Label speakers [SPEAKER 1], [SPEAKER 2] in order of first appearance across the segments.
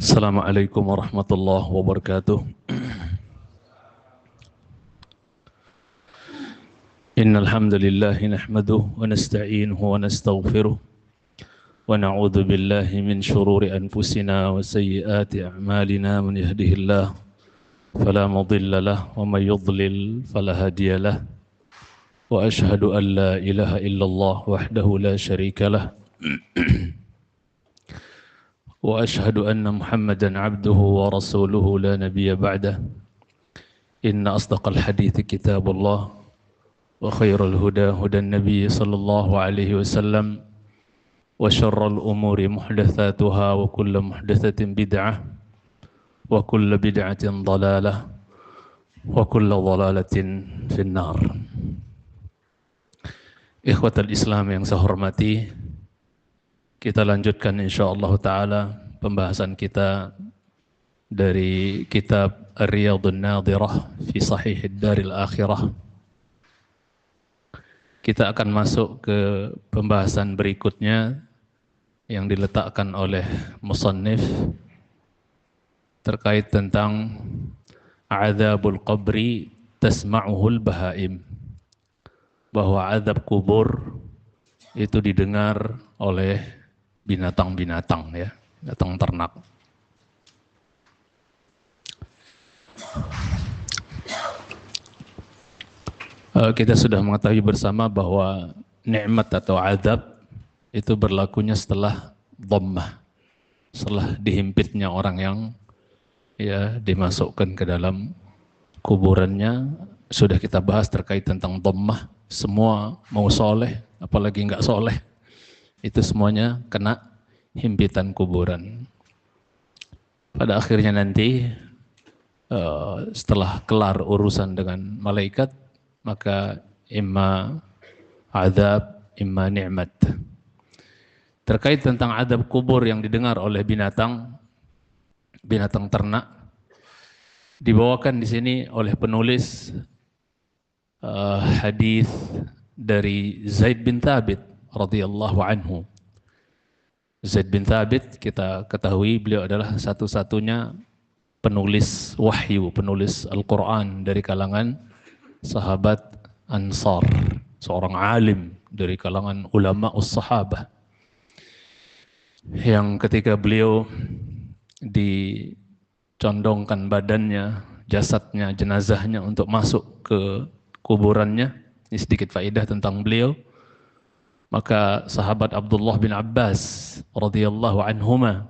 [SPEAKER 1] Assalamualaikum warahmatullahi wabarakatuh. Innal hamdalillah nahmaduhu wa nasta'inuhu wa nastaghfiruh wa na'udzu billahi min shururi anfusina wa sayyiati a'malina. Man yahdihillahu fala mudilla lahu wa may yudlil fala hadiya lahu. Wa ashhadu an la ilaha illallah wahdahu la syarika lahu wa ashhadu anna Muhammadan 'abduhu wa rasuluhu la nabiyya ba'dahu. Inna asdaqal hadithi kitabullah wa khairul huda hudan nabiy sallallahu alaihi wasallam wa syarrul umuri muhdatsatuha wa kullu muhdatsatin bid'ah wa kullu bid'atin dhalalah wa kullu dhalalatin finnar. Ikhwatal Islam yang saya hormati, kita lanjutkan insyaallah taala pembahasan kita dari kitab Ar-Riyadhun Nadhirah fi Shahihid Daril Akhirah. Kita akan masuk ke pembahasan berikutnya yang diletakkan oleh musannif terkait tentang azabul qabri tasma'uhul bahaim, bahwa azab kubur itu didengar oleh binatang-binatang, ya, binatang ternak. Kita sudah mengetahui bersama bahwa nikmat atau azab itu berlakunya setelah dhammah, setelah dihimpitnya orang yang ya dimasukkan ke dalam kuburannya. Sudah kita bahas terkait tentang dhammah, semua mau soleh apalagi enggak soleh itu semuanya kena himpitan kuburan. Pada akhirnya nanti setelah kelar urusan dengan malaikat, maka imma azab, imma ni'mat. Terkait tentang azab kubur yang didengar oleh binatang ternak, dibawakan di sini oleh penulis hadis dari Zaid bin Thabit radhiyallahu anhu. Zaid bin Thabit, kita ketahui beliau adalah satu-satunya penulis wahyu, penulis Al-Quran dari kalangan sahabat Ansar, seorang alim dari kalangan ulama us-sahabah, yang ketika beliau dicondongkan badannya, jasadnya, jenazahnya untuk masuk ke kuburannya, ini sedikit faedah tentang beliau, maka sahabat Abdullah bin Abbas radhiyallahu anhuma,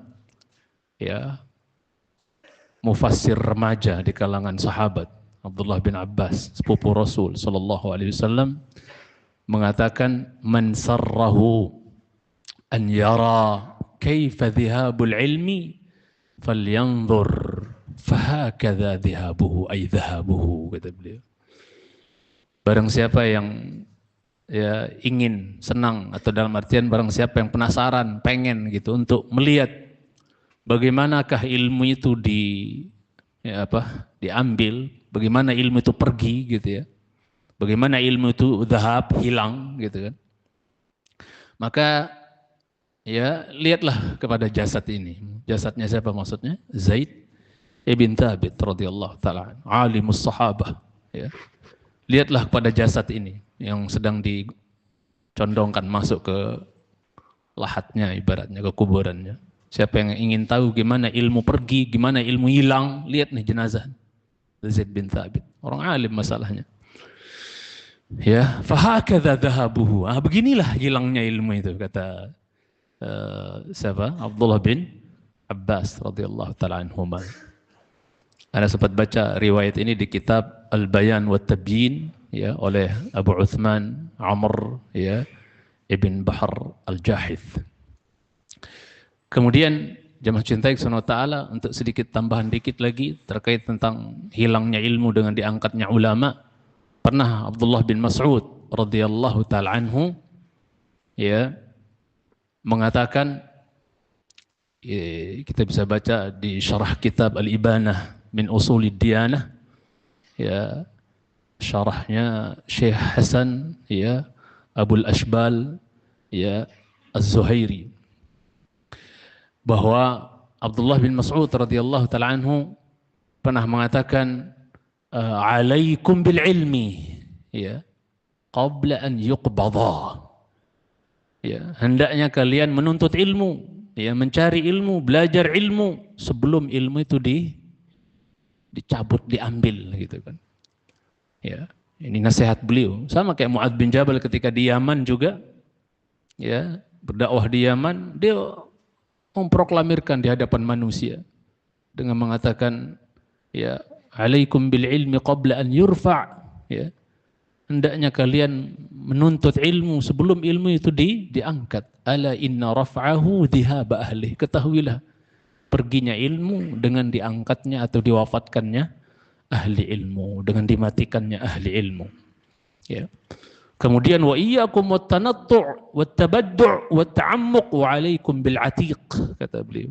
[SPEAKER 1] ya, mufassir remaja di kalangan sahabat, Abdullah bin Abbas, sepupu Rasul sallallahu alaihi wasallam, mengatakan, man sarrahu an yara kaifa dhihabul ilmi falyanzur fahakadha dhihabuhu ay dhahabuhu, kata beliau. Barang siapa yang ya ingin, senang, atau dalam artian barang siapa yang penasaran, pengen gitu untuk melihat bagaimanakah ilmu itu diambil, bagaimana ilmu itu pergi gitu ya, bagaimana ilmu itu dhahab, hilang gitu kan, maka ya lihatlah kepada jasad ini. Jasadnya siapa maksudnya? Zaid ibn Thabit radhiyallahu ta'ala, alimus sahabah, ya. Lihatlah kepada jasad ini yang sedang dicondongkan masuk ke lahatnya, ibaratnya ke kuburannya. Siapa yang ingin tahu gimana ilmu pergi, gimana ilmu hilang, lihat nih jenazah Zaid bin Thabit, orang alim masalahnya. Ya, fahakadha dhahabuhu. Beginilah hilangnya ilmu itu, kata siapa? Abdullah bin Abbas radhiyallahu ta'ala anhuma. Anda sempat baca riwayat ini di kitab Al-Bayan wa Tabyin, ya, oleh Abu Uthman Amr, ya, Ibn Bahr Al-Jahith. Kemudian jemaah cintai Subhanahu wa ta'ala, untuk sedikit tambahan dikit lagi terkait tentang hilangnya ilmu dengan diangkatnya ulama, pernah Abdullah bin Mas'ud radhiyallahu ta'ala anhu, ya, mengatakan, kita bisa baca di syarah kitab Al-Ibanah min Usulid Diyanah, ya, syarahnya Syekh Hasan, ya, Abul Ashbal, ya, Az-Zuhairi, bahwa Abdullah bin Mas'ud radhiyallahu taala anhu pernah mengatakan, alaikum bil ilmi, ya, qabla an yuqbadha. Ya, hendaknya kalian menuntut ilmu, ya, mencari ilmu, belajar ilmu sebelum ilmu itu dicabut, diambil, gitu kan. Ya, ini nasihat beliau. Sama kayak Mu'adz bin Jabal ketika di Yaman juga, ya, berdakwah di Yaman, dia memproklamirkan di hadapan manusia dengan mengatakan, ya, alaikum bil ilmi qabla an yurfa', ya. Hendaknya kalian menuntut ilmu sebelum ilmu itu diangkat. Ala inna raf'ahu dhihaba ahli. Ketahuilah, perginya ilmu dengan diangkatnya atau diwafatkannya ahli ilmu, dengan dimatikannya ahli ilmu. Ya. Kemudian wa iyyakum wat-tanattu' wat-tabaddu' wat-ta'ammuq wa 'alaikum bil 'atiq, kata beliau.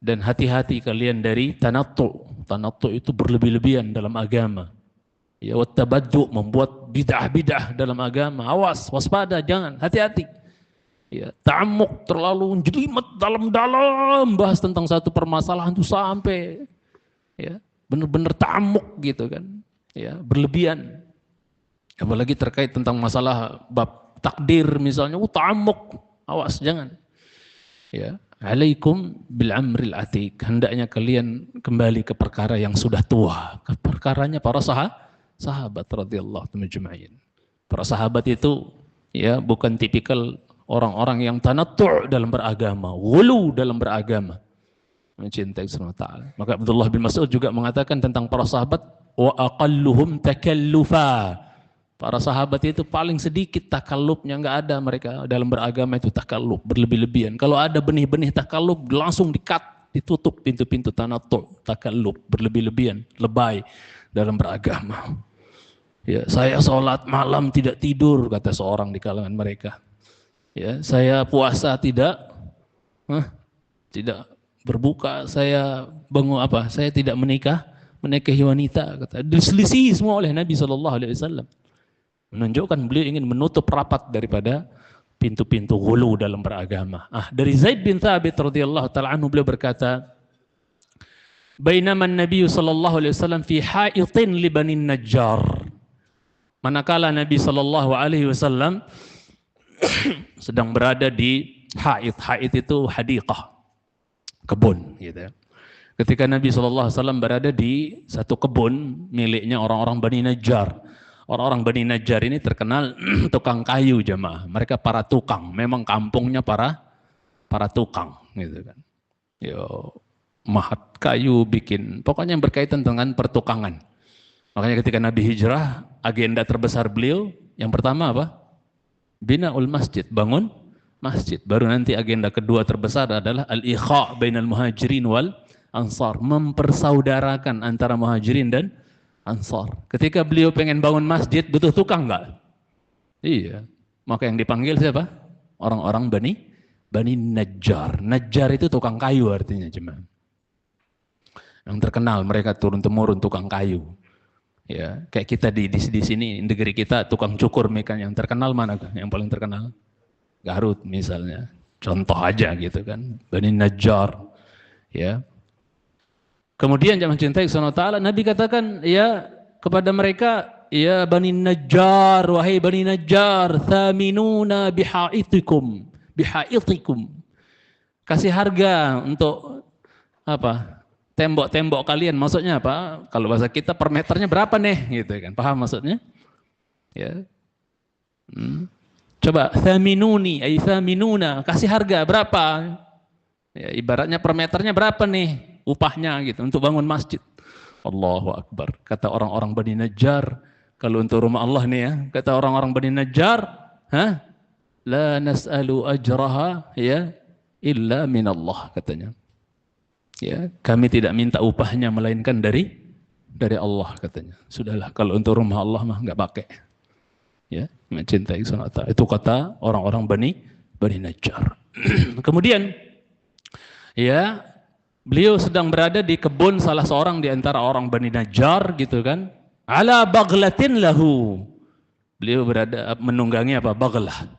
[SPEAKER 1] Dan hati-hati kalian dari tanattu'. Tanattu' itu berlebih-lebihan dalam agama. Ya, wat-tabaddu', membuat bid'ah-bid'ah dalam agama. Awas, waspada, jangan, hati-hati. Ya, ta'ammuq, terlalu jelimet dalam-dalam bahas tentang satu permasalahan itu sampai, ya, benar-benar ta'ammuq gitu kan. Ya, berlebihan. Apalagi terkait tentang masalah bab takdir misalnya, ta'ammuq, awas, jangan. Ya, alaikum bil amril atiq. Hendaknya kalian kembali ke perkara yang sudah tua, ke perkaranya para sahabat radhiyallahu majma'in. Para sahabat itu, ya, bukan tipikal orang-orang yang tanattu' dalam beragama, ghulu dalam beragama, mencintai Allah Ta'ala. Maka Abdullah bin Mas'ud juga mengatakan tentang para sahabat, wa aqalluhum takallufa. Para sahabat itu paling sedikit takallufnya, enggak ada mereka dalam beragama itu takalluf, berlebih-lebihan. Kalau ada benih-benih takalluf, langsung di-cut, ditutup pintu-pintu tanattu', takalluf, berlebih-lebihan, lebay dalam beragama. Ya, saya sholat malam tidak tidur, kata seorang di kalangan mereka. Ya, saya puasa tidak berbuka, saya saya tidak menikahi wanita, kata. Diselisih semua oleh Nabi SAW. Menunjukkan beliau ingin menutup rapat daripada pintu-pintu ghulu dalam beragama. Dari Zaid bin Thabit radhiyallahu taala anhu, beliau berkata, bainama an-nabiy sallallahu alaihi wasallam fi ha'itin li Bani Najjar. Manakala Nabi sallallahu alaihi wasallam sedang berada di ha'it. Ha'it itu hadiqah, kebun, gitu ya. Ketika Nabi sallallahu alaihi wasallam berada di satu kebun miliknya orang-orang Bani Najjar. Orang-orang Bani Najjar ini terkenal tukang kayu, jemaah. Mereka para tukang, memang kampungnya para tukang, gitu kan. Yo, mahat kayu, bikin, pokoknya yang berkaitan dengan pertukangan. Makanya ketika Nabi hijrah, agenda terbesar beliau yang pertama apa? Binaul masjid, bangun masjid. Baru nanti agenda kedua terbesar adalah al-ikha' bainal muhajirin wal ansar, mempersaudarakan antara muhajirin dan ansar. Ketika beliau pengen bangun masjid, butuh tukang enggak? Iya. Maka yang dipanggil siapa? Orang-orang Bani Najjar. Najjar itu tukang kayu artinya, jemaah. Yang terkenal, mereka turun-temurun tukang kayu. Ya, kayak kita di sini, negeri kita tukang cukur mekan yang terkenal mana kan? Yang paling terkenal? Garut misalnya. Contoh aja gitu kan. Bani Najjar. Ya. Kemudian jamaah cintai Subhanahu wa ta'ala, Nabi katakan ya kepada mereka, ya Bani Najjar, wahai Bani Najjar, thaminuna bihaitikum. Kasih harga untuk apa? Tembok-tembok kalian. Maksudnya apa? Kalau bahasa kita per meternya berapa nih? Gitu kan. Paham maksudnya? Ya. Coba thaminuni, ay thaminuna, kasih harga berapa? Ya, ibaratnya per meternya berapa nih upahnya gitu untuk bangun masjid. Allahu Akbar. Kata orang-orang Bani Najjar, kalau untuk rumah Allah nih ya, kata orang-orang Bani Najjar, la nas'alu ajraha ya illa minallah, katanya. Ya, kami tidak minta upahnya melainkan dari Allah, katanya. Sudahlah, kalau untuk rumah Allah mah enggak pakai. Ya, mencintai sunat. Itu kata orang-orang Bani Najjar. Kemudian ya, beliau sedang berada di kebun salah seorang di antara orang Bani Najjar gitu kan. Ala baghlatin lahu. Beliau berada menunggangi apa? Baghlah.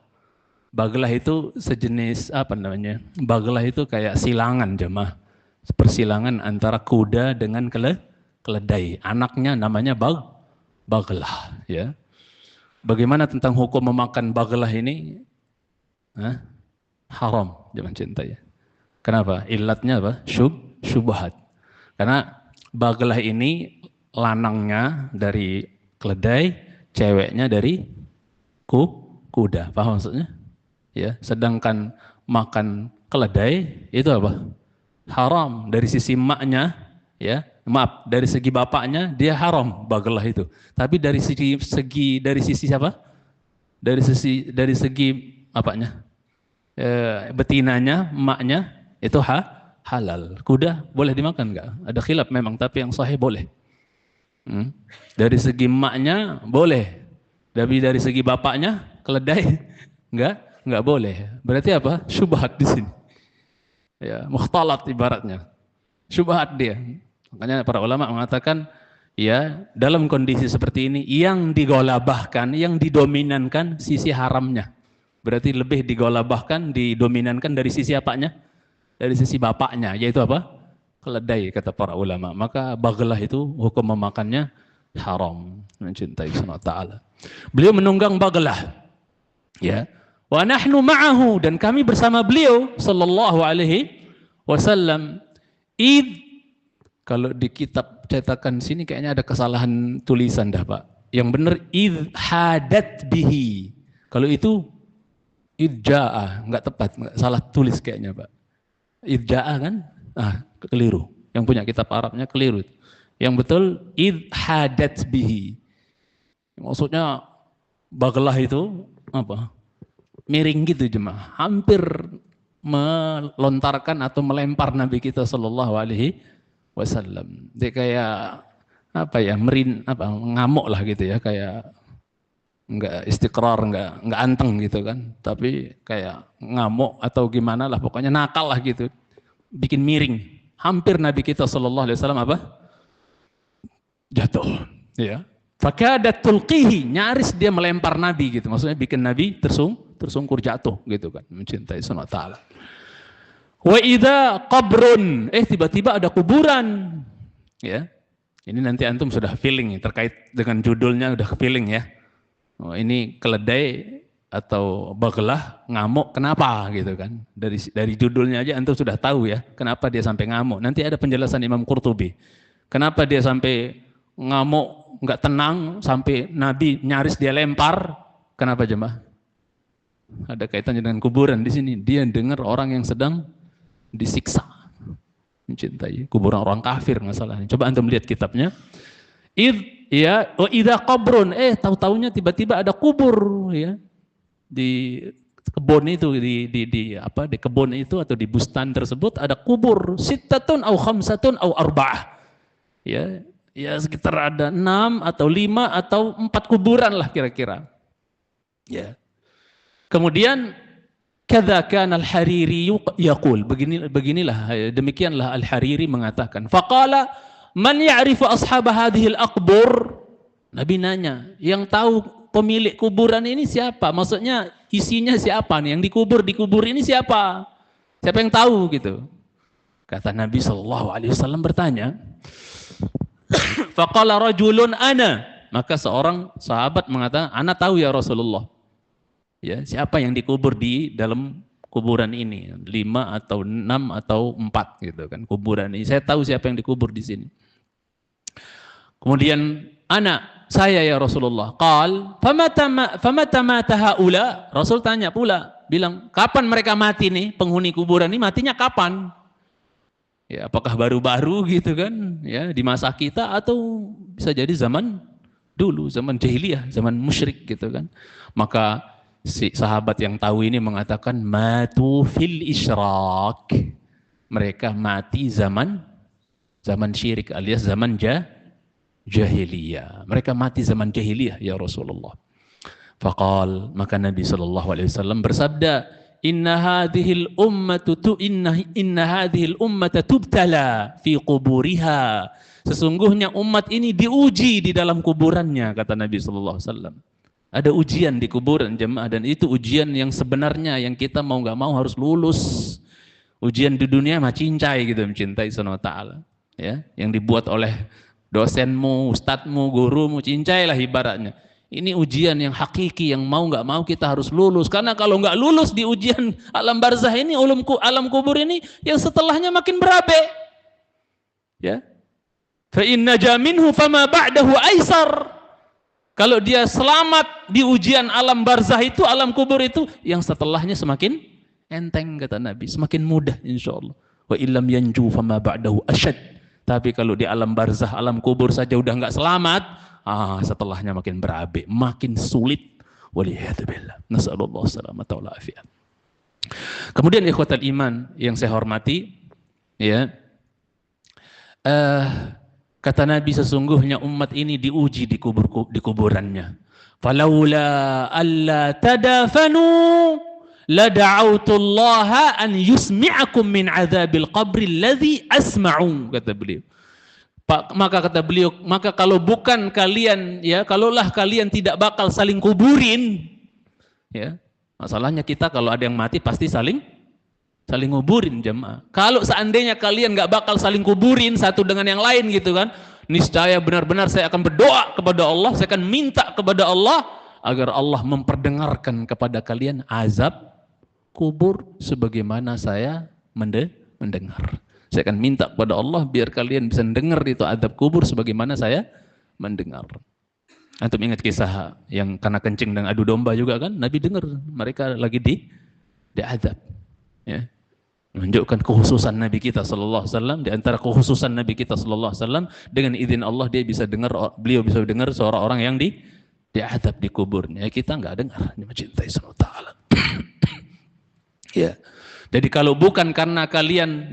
[SPEAKER 1] Baghlah itu sejenis apa namanya? Baghlah itu kayak silangan, jemaah. persilangan antara kuda dengan keledai. Anaknya namanya baglah, ya. Bagaimana tentang hukum memakan baglah ini? Hah? Haram, jangan cinta ya. Kenapa? Ilatnya apa? Syubhat. Karena baglah ini lanangnya dari keledai, ceweknya dari kuda. Paham maksudnya? Ya, sedangkan makan keledai itu apa? Haram dari sisi maknya, ya. Maaf, dari segi bapaknya dia haram baglah itu. Tapi dari sisi siapa? Dari segi apanya? Betinanya, emaknya itu halal. Kuda boleh dimakan enggak? Ada khilaf memang, tapi yang sahih boleh. Dari segi emaknya boleh. Tapi dari segi bapaknya keledai enggak boleh. Berarti apa? Syubhat di sini. Ya, mukhtalat ibaratnya. Syubhat dia. Makanya para ulama mengatakan, ya, dalam kondisi seperti ini yang digolabahkan, yang didominankan sisi haramnya. Berarti lebih digolabahkan, didominankan dari sisi apanya? Dari sisi bapaknya, yaitu apa? Keledai, kata para ulama. Maka baglah itu hukum memakannya haram. Mencintai Allah Ta'ala. Beliau menunggang baglah. Ya. Wa nahnu ma'ahu, dan kami bersama beliau sallallahu alaihi wasallam. Kalau di kitab cetakan sini kayaknya ada kesalahan tulisan dah, Pak. Yang benar id hadat bihi. Kalau itu idja'ah, enggak tepat, salah tulis kayaknya, Pak. Idja'ah kan? Keliru. Yang punya kitab Arabnya keliru. Yang betul id hadat bihi. Maksudnya baglah itu apa? Miring gitu jemaah. Hampir melontarkan atau melempar Nabi kita sallallahu alaihi wasallam. Dia kayak apa ya? Ngamuk lah gitu ya, kayak enggak istiqrar, enggak anteng gitu kan, tapi kayak ngamuk atau gimana lah, pokoknya nakal lah gitu, bikin miring. Hampir Nabi kita sallallahu alaihi wasallam apa? Jatuh, ya. Fakadat tulqihi, nyaris dia melempar Nabi gitu, maksudnya bikin Nabi tersungkur jatuh gitu kan, mencintai Allah Ta'ala. Wa idza qabrun, tiba-tiba ada kuburan, ya. Ini nanti antum sudah feeling terkait dengan judulnya, udah feeling ya. Oh, ini keledai atau baglah ngamuk kenapa gitu kan? Dari judulnya aja antum sudah tahu ya kenapa dia sampai ngamuk. Nanti ada penjelasan Imam Qurtubi. Kenapa dia sampai ngamuk, nggak tenang sampai Nabi nyaris dia lempar? Kenapa jemaah? Ada kaitannya dengan kuburan di sini. Dia dengar orang yang sedang disiksa, mencintai kuburan orang kafir masalahnya. Coba antum lihat kitabnya. Ya, wa idza qabrun, tahu-taunya tiba-tiba ada kubur ya. Di kebun itu di kebun itu atau di bustan tersebut ada kubur, sittatun au khamsatun au arba'ah. Ya, sekitar ada 6 atau 5 atau 4 kuburan lah kira-kira. Ya. Kemudian kadza kana al-Hariri yaqul, beginilah demikianlah al-Hariri mengatakan, faqala man ya'rifu ashab hadhil aqbur. Nabi nanya, yang tahu pemilik kuburan ini siapa? Maksudnya isinya siapa nih? Yang dikubur ini siapa? Siapa yang tahu gitu? Kata Nabi SAW bertanya, faqala rajulun ana. Maka seorang sahabat mengatakan, ana tahu ya Rasulullah. Ya, siapa yang dikubur di dalam kuburan ini? 5 atau 6 atau 4 gitu kan kuburan ini. Saya tahu siapa yang dikubur di sini. Kemudian saya ya Rasulullah. Qal famata mata haula? Rasul tanya pula, bilang, kapan mereka mati nih? Penghuni kuburan ini matinya kapan? Ya, apakah baru-baru gitu kan? Ya, di masa kita atau bisa jadi zaman dulu, zaman jahiliyah, zaman musyrik gitu kan. Maka si sahabat yang tahu ini mengatakan matu fil isyrak. Mereka mati zaman syirik alias zaman jahiliyah. Mereka mati zaman jahiliyah ya Rasulullah. Faqal, maka Nabi sallallahu alaihi wasallam bersabda, inna hadhil ummata tubtala fi quburiha. Sesungguhnya umat ini diuji di dalam kuburannya, kata Nabi sallallahu alaihi wasallam. Ada ujian di kuburan jemaah, dan itu ujian yang sebenarnya yang kita mau nggak mau harus lulus. Ujian di dunia mah cincai gitu, mencintai Subhanahu wa taala. Ya, yang dibuat oleh dosenmu, ustadzmu, gurumu, cincai lah ibaratnya. Ini ujian yang hakiki, yang mau nggak mau kita harus lulus. Karena kalau nggak lulus di ujian alam barzah ini, alam kubur ini, yang setelahnya makin berabe. Ya, fa inna jaminhu fama ba'dahu aisar. Kalau dia selamat di ujian alam barzah itu, alam kubur itu, yang setelahnya semakin enteng kata Nabi, semakin mudah insyaallah. Wa illam yanju fama ba'dahu asyad. Tapi kalau di alam barzah, alam kubur saja udah nggak selamat, setelahnya makin berabe, makin sulit. Waliyadzubillah. Nasallallahu salamata wal afiyah. Kemudian ikhwatal iman yang saya hormati, ya. Kata Nabi, sesungguhnya umat ini diuji di kuburannya. Falaula alla tadafanu la da'autullaha an yusmi'akum min adzabil qabri alladhi asma'u, kata beliau. Maka kata beliau, maka kalau bukan kalian, ya, kalaulah kalian tidak bakal saling kuburin, ya. Masalahnya kita kalau ada yang mati pasti saling nguburin jemaah. Kalau seandainya kalian nggak bakal saling kuburin satu dengan yang lain gitu kan, niscaya benar-benar saya akan berdoa kepada Allah, saya akan minta kepada Allah agar Allah memperdengarkan kepada kalian azab kubur sebagaimana saya mendengar. Saya akan minta kepada Allah biar kalian bisa mendengar itu azab kubur sebagaimana saya mendengar. Antum ingat kisah yang karena kencing dan adu domba juga kan? Nabi dengar mereka lagi diazab. Ya. Menunjukkan kekhususan Nabi kita sallallahu alaihi wasallam. Di antara kekhususan Nabi kita sallallahu alaihi wasallam, dengan izin Allah dia bisa dengar, beliau bisa dengar suara orang yang diadab di kuburnya. Kita enggak dengar. Dia mencintai Subhanahu wa taala. Ya. Jadi kalau bukan karena kalian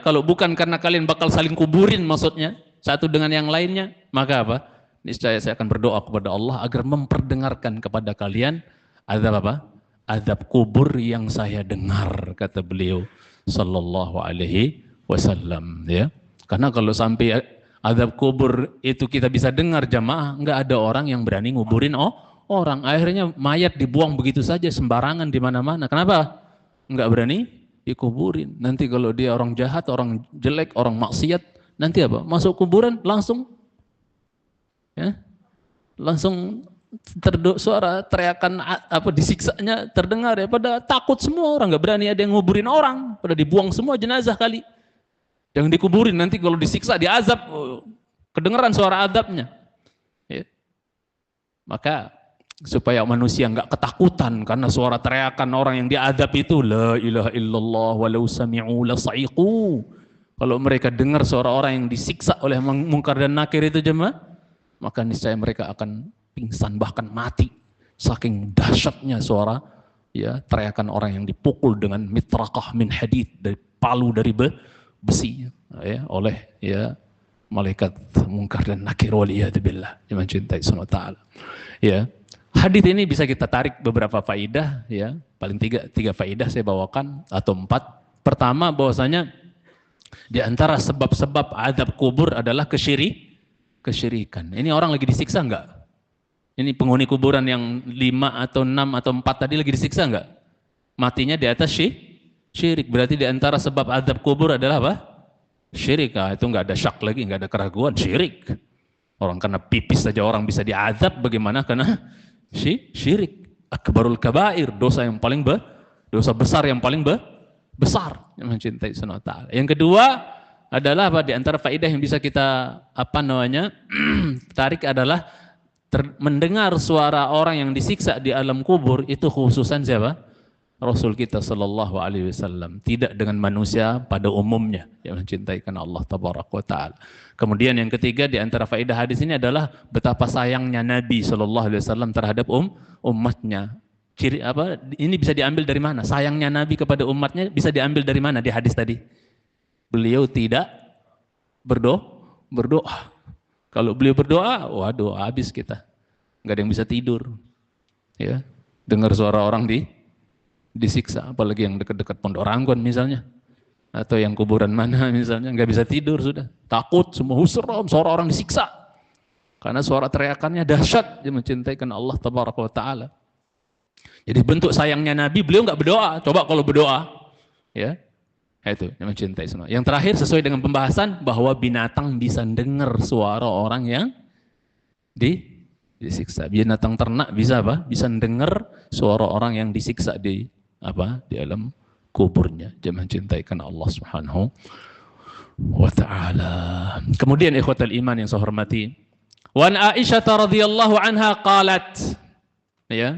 [SPEAKER 1] kalau bukan karena kalian bakal saling kuburin maksudnya satu dengan yang lainnya, maka apa? Niscaya saya akan berdoa kepada Allah agar memperdengarkan kepada kalian azab apa? Azab kubur yang saya dengar, kata beliau sallallahu alaihi wasallam, ya. Karena kalau sampai azab kubur itu kita bisa dengar jamaah, enggak ada orang yang berani nguburin orang. Akhirnya mayat dibuang begitu saja sembarangan di mana-mana. Kenapa? Enggak berani dikuburin. Nanti kalau dia orang jahat, orang jelek, orang maksiat, nanti apa? Masuk kuburan langsung langsung suara teriakan disiksanya terdengar, ya. Pada takut semua orang, nggak berani ada yang nguburin orang, pada dibuang semua jenazah kali. Yang dikuburin nanti kalau disiksa, diazab, kedengaran suara azabnya. Ya. Maka supaya manusia nggak ketakutan karena suara teriakan orang yang diazab itu, la ilaha illallah walau sami'u la sa'iqu. Kalau mereka dengar suara orang yang disiksa oleh mungkar dan nakir itu jemaah, maka niscaya mereka akan pingsan, bahkan mati, saking dahsyatnya suara, ya, teriakan orang yang dipukul dengan mitrakah min hadid, dari palu dari besi, ya, oleh, ya, malaikat mungkar dan nakir, waliyadzubillah, yang mencintai Subhanahu wa taala. Ya, hadis ini bisa kita tarik beberapa faidah, ya, paling tiga faidah saya bawakan atau 4. Pertama, bahwasanya di antara sebab-sebab azab kubur adalah kesyirikan. Ini orang lagi disiksa enggak? Ini penghuni kuburan yang 5 atau 6 atau 4 tadi lagi disiksa enggak? Matinya di atas syirik. Berarti di antara sebab azab kubur adalah apa? Syirik. Itu enggak ada syak lagi, enggak ada keraguan, syirik. Orang karena pipis saja orang bisa diazab, bagaimana karena syirik. Akbarul kabair, dosa besar yang paling besar, yang mencintai Subhanahu wa taala. Yang kedua adalah apa? Di antara faedah yang bisa kita tarik adalah mendengar suara orang yang disiksa di alam kubur itu khususan siapa? Rasul kita sallallahu alaihi wasallam, tidak dengan manusia pada umumnya yang mencintai karena Allah tabaraka wa taala. Kemudian yang ketiga di antara faedah hadis ini adalah betapa sayangnya Nabi sallallahu alaihi wasallam terhadap umatnya. Ciri apa? Ini bisa diambil dari mana? Sayangnya Nabi kepada umatnya bisa diambil dari mana di hadis tadi? Beliau tidak berdoa. Kalau beliau berdoa, waduh, habis kita. Nggak ada yang bisa tidur. Ya, dengar suara orang disiksa, apalagi yang dekat-dekat Pondok Ranggon misalnya, atau yang kuburan mana misalnya, nggak bisa tidur sudah. Takut, semua seram, suara orang disiksa. Karena suara teriakannya dahsyat, dia mencintai karena Allah tabaraka wa taala. Jadi bentuk sayangnya Nabi, beliau nggak berdoa. Coba kalau berdoa, ya, Itu yang mencintai sunat. Yang terakhir sesuai dengan pembahasan bahwa binatang bisa dengar suara orang yang disiksa. Binatang ternak bisa apa? Bisa dengar suara orang yang disiksa di alam kuburnya. Jangan mencintai karena Allah Subhanahu wa taala. Kemudian ikhwatal iman yang saya hormati, wan Aisyah radhiyallahu anha qalat, ya,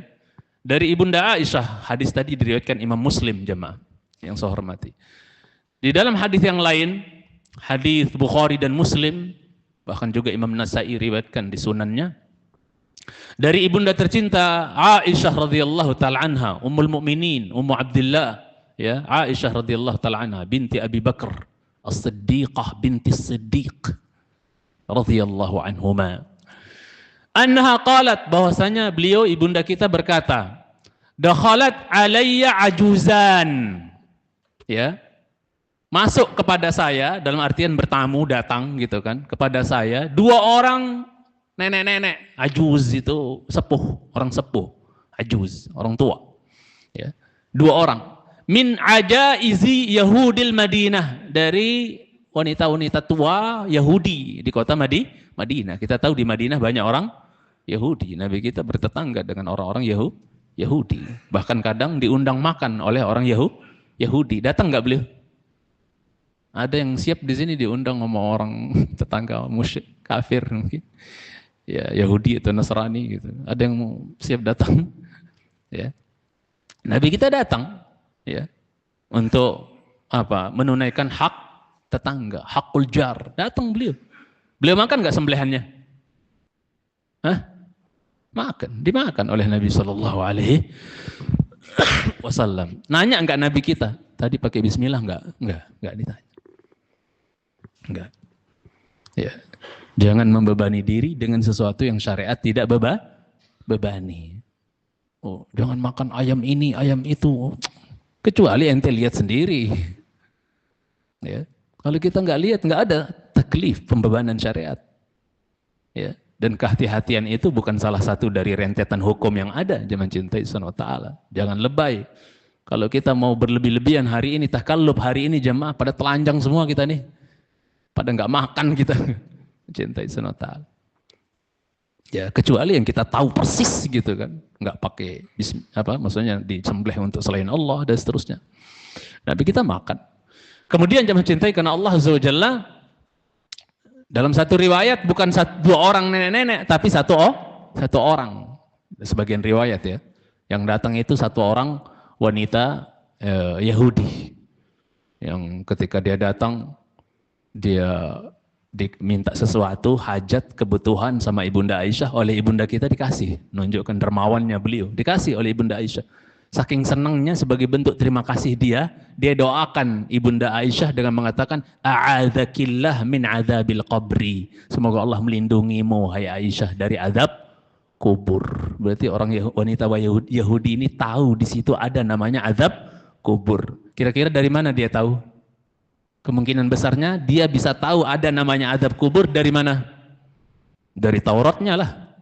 [SPEAKER 1] dari Ibunda Aisyah, hadis tadi diriwayatkan Imam Muslim jemaah yang saya hormati. Di dalam hadis yang lain, hadis Bukhari dan Muslim, bahkan juga Imam Nasai riwayatkan di sunannya, dari ibunda tercinta Aisyah radhiyallahu taala anha, Ummul Mukminin, Ummu Abdullah, ya, Aisyah radhiyallahu taala anha binti Abi Bakar As-Siddiqah binti As-Siddiq radhiyallahu anhuma. Anha qalat, bahwasanya beliau ibunda kita berkata, dakhalat alayya ajuzan, ya, masuk kepada saya, dalam artian bertamu, datang gitu kan, kepada saya dua orang nenek-nenek. Ajuz itu sepuh, orang sepuh, ajuz, orang tua, ya. Dua orang min ajaizi Yahudil Madinah, dari wanita-wanita tua Yahudi di kota Madinah. Kita tahu di Madinah banyak orang Yahudi. Nabi kita bertetangga dengan orang-orang Yahudi. Bahkan kadang diundang makan oleh orang Yahudi. Datang nggak beliau? Ada yang siap di sini diundang sama orang tetangga musyrik kafir mungkin, ya, Yahudi atau Nasrani gitu. Ada yang mau siap datang? Ya. Nabi kita datang, ya, untuk apa? Menunaikan hak tetangga, hakul jar. Datang beliau. Beliau makan nggak sembelihannya? Hah? Makan, dimakan oleh Nabi Shallallahu Alaihi Wasallam. Nanya nggak Nabi kita? Tadi pakai Bismillah nggak ditanya. Enggak. Ya. Jangan membebani diri dengan sesuatu yang syariat tidak bebani. Oh, jangan makan ayam ini, ayam itu. Oh, kecuali ente lihat sendiri. Ya. Kalau kita nggak lihat, nggak ada taklif pembebanan syariat. Ya. Dan kehati-hatian itu bukan salah satu dari rentetan hukum yang ada. Jangan cintai Subhanahu wa taala. Jangan lebay. Kalau kita mau berlebih-lebihan hari ini, takallub hari ini jemaah pada telanjang semua kita nih. Pada nggak makan kita, cintai Subhanahu wa taala. Ya, kecuali yang kita tahu persis gitu kan, nggak pakai maksudnya disembelih untuk selain Allah dan seterusnya. Tapi kita makan. Kemudian jangan cintai karena Allah Azza wa Jalla. Dalam satu riwayat bukan dua orang nenek-nenek, tapi satu orang. Sebagian riwayat ya, yang datang itu satu orang wanita Yahudi, yang ketika dia datang, dia diminta sesuatu, hajat, kebutuhan sama Ibunda Aisyah, oleh Ibunda kita dikasih. Nunjukkan dermawannya beliau, dikasih oleh Ibunda Aisyah. Saking senangnya, sebagai bentuk terima kasih dia doakan Ibunda Aisyah dengan mengatakan, a'adzakillah min adzabil qabri. Semoga Allah melindungimu, hai Aisyah, dari azab kubur. Berarti orang wanita Yahudi ini tahu di situ ada namanya azab kubur. Kira-kira dari mana dia tahu? Kemungkinan besarnya dia bisa tahu ada namanya azab kubur dari mana? Dari Tauratnya lah.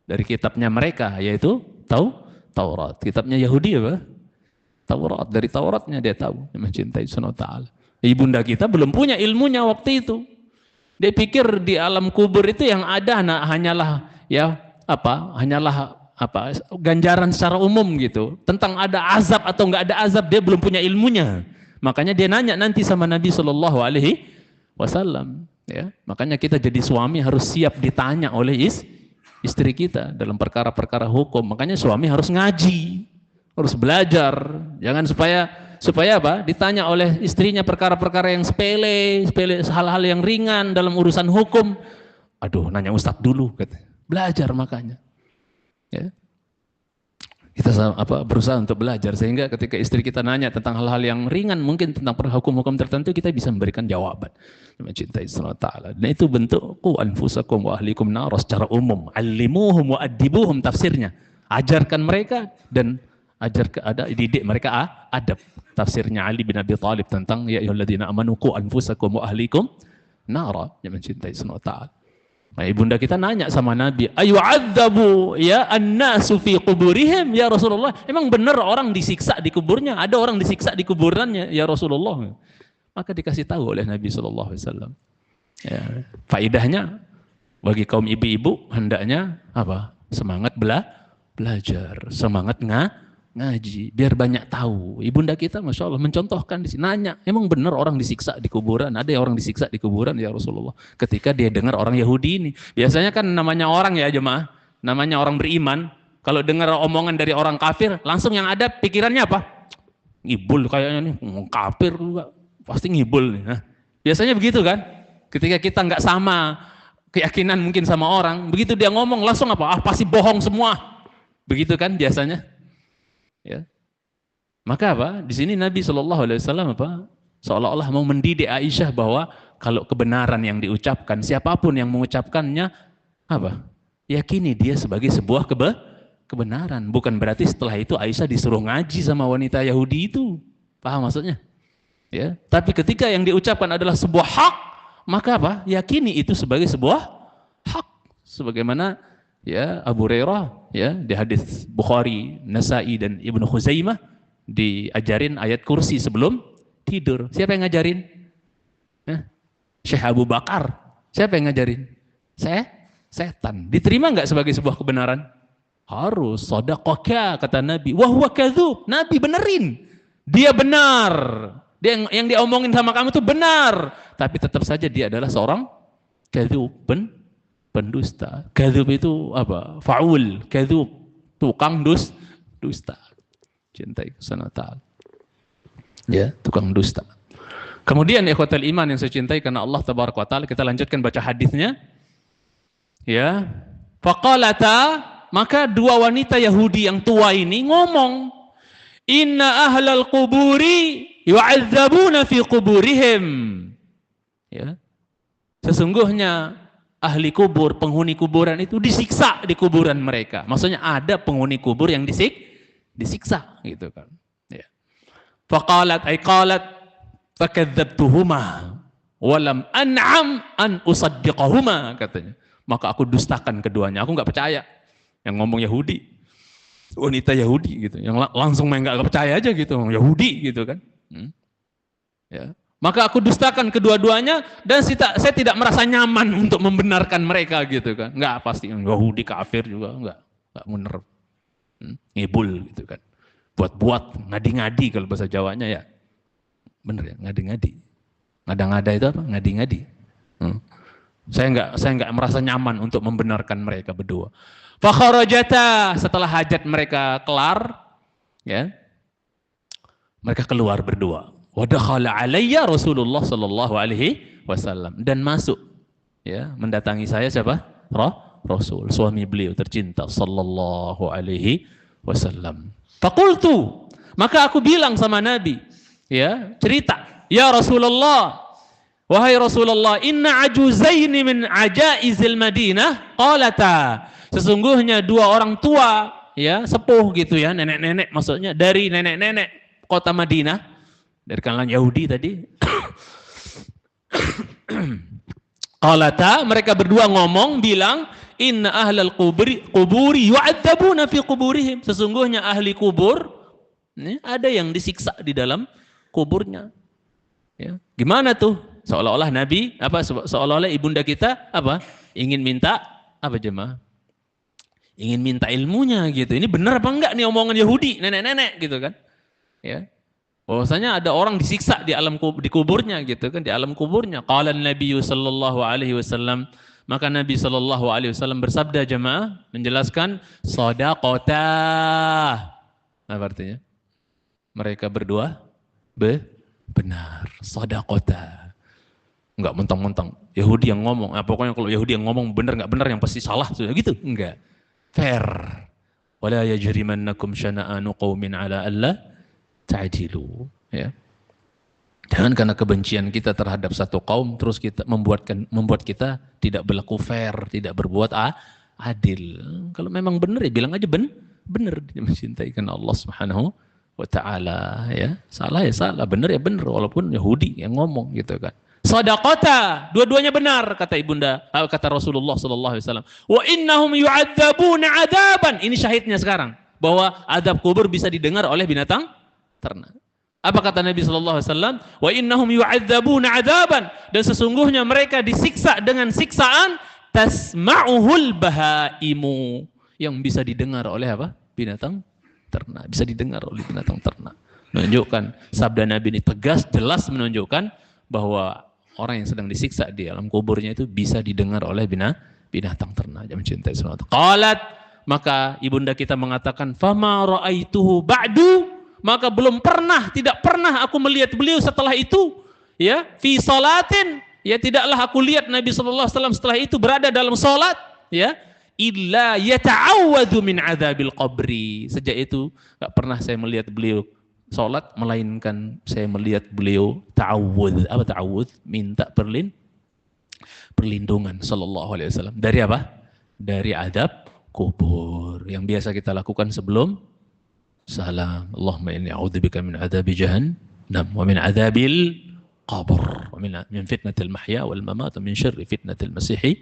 [SPEAKER 1] Dari kitabnya mereka, yaitu Taurat. Kitabnya Yahudi apa? Taurat. Dari Tauratnya dia tahu. Dia mencintai Subhanahu wa taala. Ibunda kita belum punya ilmunya waktu itu. Dia pikir di alam kubur itu yang ada hanyalah ganjaran secara umum gitu. Tentang ada azab atau enggak ada azab, dia belum punya ilmunya. Makanya dia nanya nanti sama Nabi Shallallahu Alaihi Wasallam. Ya, makanya kita jadi suami harus siap ditanya oleh istri kita dalam perkara-perkara hukum. Makanya suami harus ngaji, harus belajar. Jangan supaya apa? Ditanya oleh istrinya perkara-perkara yang sepele, hal-hal yang ringan dalam urusan hukum. Aduh, nanya ustadz dulu, belajar makanya. Ya. Kita berusaha untuk belajar sehingga ketika istri kita nanya tentang hal-hal yang ringan, mungkin tentang hukum-hukum tertentu, kita bisa memberikan jawaban. Mencintai Allah Ta'ala. Dan itu bentuk qu anfusakum wa ahlikum nar secara umum. Allimuhum wa addibuhum, tafsirnya. Ajarkan mereka dan didik mereka adab. Tafsirnya Ali bin Abi Thalib tentang ya ayyuhalladzina amanu qu anfusakum wa ahlikum nar. Mencintai Allah Ta'ala. Nah, ibunda kita nanya sama Nabi, ayu'adzabu ya an-nasu fi quburihim ya Rasulullah. Emang benar orang disiksa di kuburnya? Ada orang disiksa di kuburannya ya Rasulullah? Maka dikasih tahu oleh Nabi SAW. Ya, faedahnya bagi kaum ibu-ibu hendaknya apa? Semangat belajar, semangat ngaji, biar banyak tahu. Ibunda kita, masya Allah, mencontohkan di sini. Nanya, emang benar orang disiksa di kuburan? Ada yang orang disiksa di kuburan ya Rasulullah? Ketika dia dengar orang Yahudi ini, biasanya kan namanya orang ya jemaah, namanya orang beriman. Kalau dengar omongan dari orang kafir, langsung yang ada pikirannya apa? Ngibul kayaknya nih, kafir juga, pasti ngibul nih. Nah, biasanya begitu kan? Ketika kita nggak sama keyakinan mungkin sama orang, begitu dia ngomong langsung apa? Ah, pasti bohong semua. Begitu kan biasanya. Ya. Maka apa? Di sini Nabi SAW apa? Seolah-olah mau mendidik Aisyah bahwa kalau kebenaran yang diucapkan, siapapun yang mengucapkannya apa? Yakini dia sebagai sebuah kebenaran. Bukan berarti setelah itu Aisyah disuruh ngaji sama wanita Yahudi itu. Paham maksudnya? Ya. Tapi ketika yang diucapkan adalah sebuah hak, maka apa? Yakini itu sebagai sebuah hak. Sebagaimana ya Abu Hurairah ya di hadis Bukhari, Nasa'i dan Ibnu Khuzaimah diajarin ayat kursi sebelum tidur. Siapa yang ngajarin? Syekh Abu Bakar. Siapa yang ngajarin? Setan. Diterima nggak sebagai sebuah kebenaran? Harus. Shadaqaka kata Nabi. Wa huwa kadzub. Nabi benerin. Dia benar. Dia yang dia omongin sama kamu itu benar. Tapi tetap saja dia adalah seorang kadzub, pendusta. Kadzub itu apa? Faul, kadzub, tukang dusta. Cintai kesana ta'ala. Ya, tukang dusta. Kemudian ikhwatal iman yang saya cintai karena Allah tabaraka wa taala, kita lanjutkan baca hadisnya. Ya. Faqalata, maka dua wanita Yahudi yang tua ini ngomong, "Inna ahlal quburi yu'adzabuna fi quburihim." Ya. Sesungguhnya ahli kubur, penghuni kuburan itu disiksa di kuburan mereka. Maksudnya ada penghuni kubur yang disiksa gitu kan. Ya. Faqalat ay qalat fakadzabtuhuma wa lam an'am an usaddiqahuma katanya. Maka aku dustakan keduanya. Aku enggak percaya. Yang ngomong Yahudi. Wanita Yahudi gitu. Yang langsung main enggak percaya aja gitu. Yahudi gitu kan. Ya. Maka aku dustakan kedua-duanya dan saya tidak merasa nyaman untuk membenarkan mereka gitu kan. Enggak, pasti Yahudi kafir juga enggak benar. Ngibul gitu kan. Buat-buat, ngadi-ngadi kalau bahasa Jawanya ya. Bener ya, ngadi-ngadi. Ngada-ngada itu apa? Ngadi-ngadi. Saya enggak merasa nyaman untuk membenarkan mereka berdua. Fa kharajata, setelah hajat mereka kelar, ya. Mereka keluar berdua. Wa dakhala alayya Rasulullah sallallahu alaihi wasallam, dan masuk ya mendatangi saya siapa? Rasul, suami beliau tercinta sallallahu alaihi wasallam. Faqultu, maka aku bilang sama Nabi, ya, cerita, ya Rasulullah, wahai Rasulullah, inna ajuzaini min ajaizil Madinah qalata, sesungguhnya dua orang tua ya sepuh gitu ya, nenek-nenek maksudnya dari nenek-nenek kota Madinah, dari kalangan Yahudi tadi. Qalata, mereka berdua ngomong bilang, inna ahlal quburi yu'adzabuna fi quburihim, sesungguhnya ahli kubur ini ada yang disiksa di dalam kuburnya. Ya. Gimana tuh? Seolah-olah Nabi seolah-olah ibunda kita ingin minta jemaah? Ingin minta ilmunya gitu. Ini benar apa enggak nih omongan Yahudi, nenek-nenek gitu kan? Ya. Bahwasanya ada orang disiksa di kuburnya gitu kan, di alam kuburnya. Qala Nabi sallallahu alaihi wasallam, maka Nabi sallallahu alaihi wasallam bersabda jemaah menjelaskan shadaqata. Apa artinya? Mereka berdua benar, shadaqata. Enggak mentang-mentang Yahudi yang ngomong. Pokoknya kalau Yahudi yang ngomong benar enggak benar yang pasti salah sudah gitu. Enggak. Fair. Wala yajrimannakum syana'anu qaumin ala alla ta'jilu, ya. Jangan karena kebencian kita terhadap satu kaum terus kita membuat kita tidak berlaku fair, tidak berbuat adil. Kalau memang benar ya bilang aja benar, dia mencintai karena Allah Subhanahu wa taala, ya. Salah ya salah, benar ya benar walaupun Yahudi yang ngomong gitu kan. Shadaqata, dua-duanya benar kata kata Rasulullah sallallahu alaihi wasallam. Wa innahum yu'adzabuna 'adaban. Ini syahidnya sekarang bahwa azab kubur bisa didengar oleh binatang ternak. Apa kata Nabi sallallahu alaihi wasallam? Wa innahum yu'adzabuna 'adzaban, dan sesungguhnya mereka disiksa dengan siksaan tasma'uhul bahaimu, yang bisa didengar oleh apa? Binatang ternak, bisa didengar oleh binatang ternak. Menunjukkan sabda Nabi ini tegas, jelas menunjukkan bahwa orang yang sedang disiksa di alam kuburnya itu bisa didengar oleh binatang ternak yang mencintai sunnah. Qalat, maka ibunda kita mengatakan, fama ra'aituhu ba'du, maka tidak pernah aku melihat beliau setelah itu, ya, fi salatin, ya, tidaklah aku lihat Nabi sallallahu alaihi wasallam setelah itu berada dalam salat, ya, illa yata'awwadzu min adzabil qabri. Sejak itu enggak pernah saya melihat beliau salat melainkan saya melihat beliau ta'awudz. Apa ta'awudz? Minta perlindungan sallallahu alaihi wasallam. Dari apa? Dari adab kubur yang biasa kita lakukan sebelum salam. Allahumma inni a'udzubika min adzabi jahannam wa min adzabil qabr wa min fitnatil mahya wal mamat wa min syarri fitnatil masiih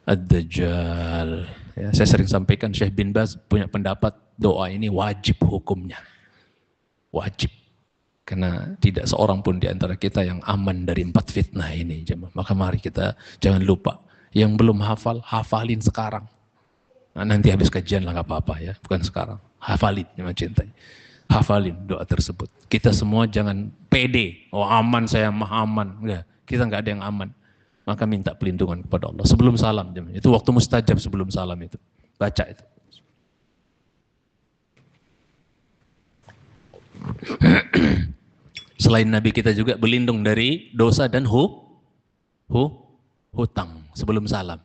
[SPEAKER 1] ad-dajjal. Ya, saya sering sampaikan Syekh bin Baz punya pendapat doa ini wajib hukumnya. Wajib. Karena tidak seorang pun di antara kita yang aman dari 4 fitnah ini. Maka mari kita jangan lupa. Yang belum hafal, hafalin sekarang. Nah, nanti habis kajian lah gak apa-apa ya. Bukan sekarang. Hafalin yang mencintai. Hafalin doa tersebut. Kita semua jangan pede. Oh aman, saya mah aman. Enggak. Kita gak ada yang aman. Maka minta pelindungan kepada Allah. Sebelum salam. Itu waktu mustajab sebelum salam itu. Baca itu. Selain Nabi kita juga berlindung dari dosa dan hutang sebelum salam.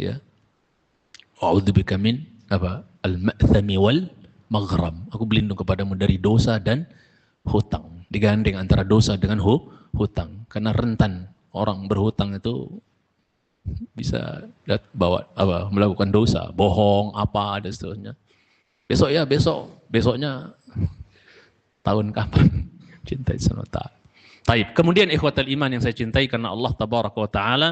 [SPEAKER 1] Ya. A'udzubika min al-ma'thami wal maghram. Aku berlindung kepadamu dari dosa dan hutang. Digandeng antara dosa dengan hutang. Karena rentan orang berhutang itu bisa melakukan dosa, bohong apa dan seterusnya. Besoknya tahun kapan? Cintai sunnah ta'ala. Taib. Kemudian ikhwatal iman yang saya cintai karena Allah tabaraka wa ta'ala.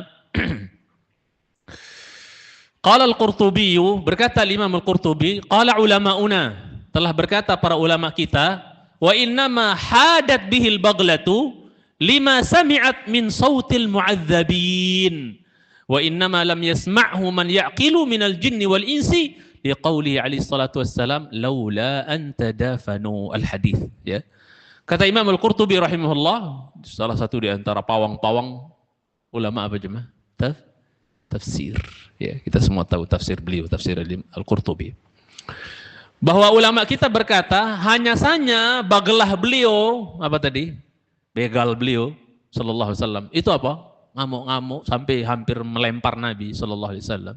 [SPEAKER 1] Qala al-Qurtubi, berkata Imam al-Qurtubi, qala ulama'una, telah berkata para ulama kita, wa innama hadat bihil baglatu lima sami'at min sautil mu'adzabin wa innama lam yasma'hu man ya'qilu minal jinni wal insi liqaulihi alaihi salatu wassalam laula an tadafanu al-hadith. Ya. Kata Imam Al-Qurtubi rahimahullah, salah satu di antara pawang-pawang ulama apa jemaah? Tafsir. Ya, kita semua tahu tafsir beliau, tafsir Al-Qurtubi. Bahwa ulama kita berkata, hanya saja bagelah beliau, apa tadi? Begal beliau sallallahu alaihi wasallam. Itu apa? Ngamuk-ngamuk sampai hampir melempar Nabi sallallahu alaihi wasallam.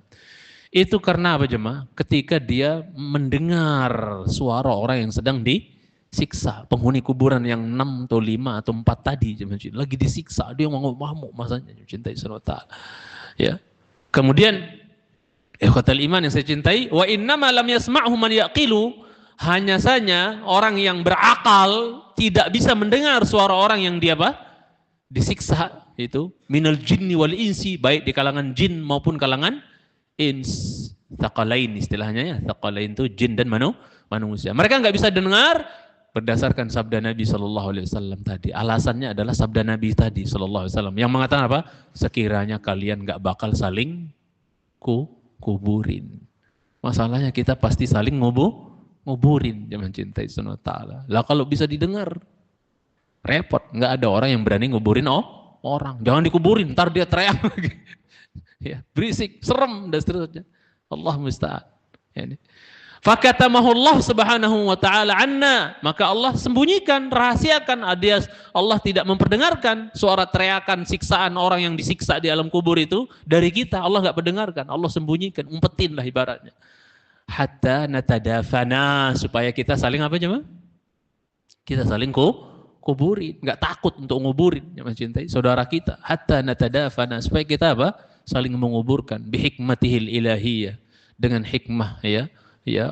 [SPEAKER 1] Itu karena apa jemaah? Ketika dia mendengar suara orang yang sedang disiksa, penghuni kuburan yang 6 atau 5 atau 4 tadi lagi disiksa, dia ngamuk-ngamuk masanya cintai sunnah ta'ala. Ya. Kemudian ikhwatal iman yang saya cintai, wa innama lam yasma'hu man yaqilu, hanya saja orang yang berakal tidak bisa mendengar suara orang yang dia apa? Disiksa itu minal jinni wal insi, baik di kalangan jin maupun kalangan ins. Thaqalain istilahnya ya, thaqalain itu jin dan manusia. Mereka nggak bisa dengar berdasarkan sabda Nabi sallallahu alaihi wasallam tadi. Alasannya adalah sabda Nabi tadi sallallahu alaihi wasallam yang mengatakan apa? Sekiranya kalian nggak bakal saling kuburin. Masalahnya kita pasti saling nguburin, jangan cintai sunnah ta'ala. Lah kalau bisa didengar, repot. Nggak ada orang yang berani nguburin orang. Jangan dikuburin, ntar dia teriak lagi. Ya, berisik, serem dan seterusnya. Allah musta'an. Ya, Fakatamahullah subhanahu wa ta'ala anna, maka Allah sembunyikan, rahasiakan, Allah tidak memperdengarkan suara teriakan siksaan orang yang disiksa di alam kubur itu dari kita. Allah nggak mendengarkan, Allah sembunyikan, umpetin lah ibaratnya. Hatta natadafana, supaya kita saling apa jemaah? Kita saling kuburin, nggak takut untuk nguburin, yang mencintai saudara kita. Hatta natadafana, supaya kita apa? Saling menguburkan bihikmatihil ilahiyah, dengan hikmah ya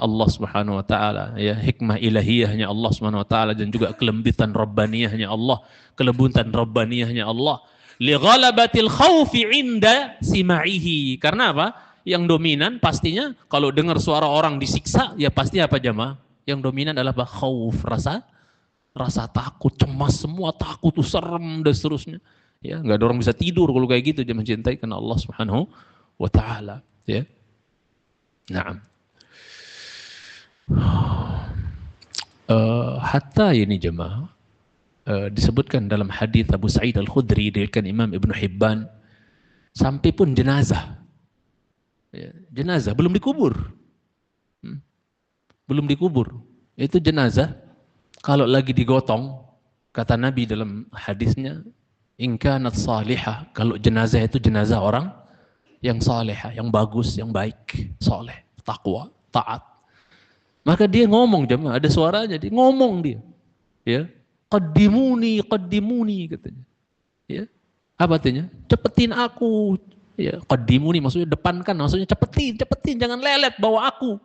[SPEAKER 1] Allah Subhanahu wa taala, ya hikmah ilahiyahnya Allah Subhanahu wa taala, dan juga kelembutan rabbaniyahnya Allah, kelembutan rabbaniyahnya Allah. Li ghalabatil khaufi inda sima'ihi. Karena apa? Yang dominan pastinya kalau dengar suara orang disiksa, ya pasti apa jemaah? Yang dominan adalah khauf, rasa rasa takut, cemas semua, takut tuh serem dan seterusnya. Ya, nggak ada orang bisa tidur kalau kayak gitu, dia mencintai karena Allah Subhanahu wa taala, ya. Nah. Hatta ini jemaah disebutkan dalam hadis Abu Sa'id Al-Khudri diriwayatkan Imam Ibnu Hibban, sampai pun jenazah, ya, jenazah belum dikubur, belum dikubur, itu jenazah kalau lagi digotong, kata Nabi dalam hadisnya, in kanat salihah, kalau jenazah itu jenazah orang yang salihah, yang bagus, yang baik, saleh, takwa, taat, maka dia ngomong jemaah, ada suaranya, dia ngomong dia, ya, qaddimuni, qaddimuni katanya, ya, apa artinya? Cepetin aku, ya, qaddimuni maksudnya depankan, maksudnya cepetin, cepetin, jangan lelet bawa aku.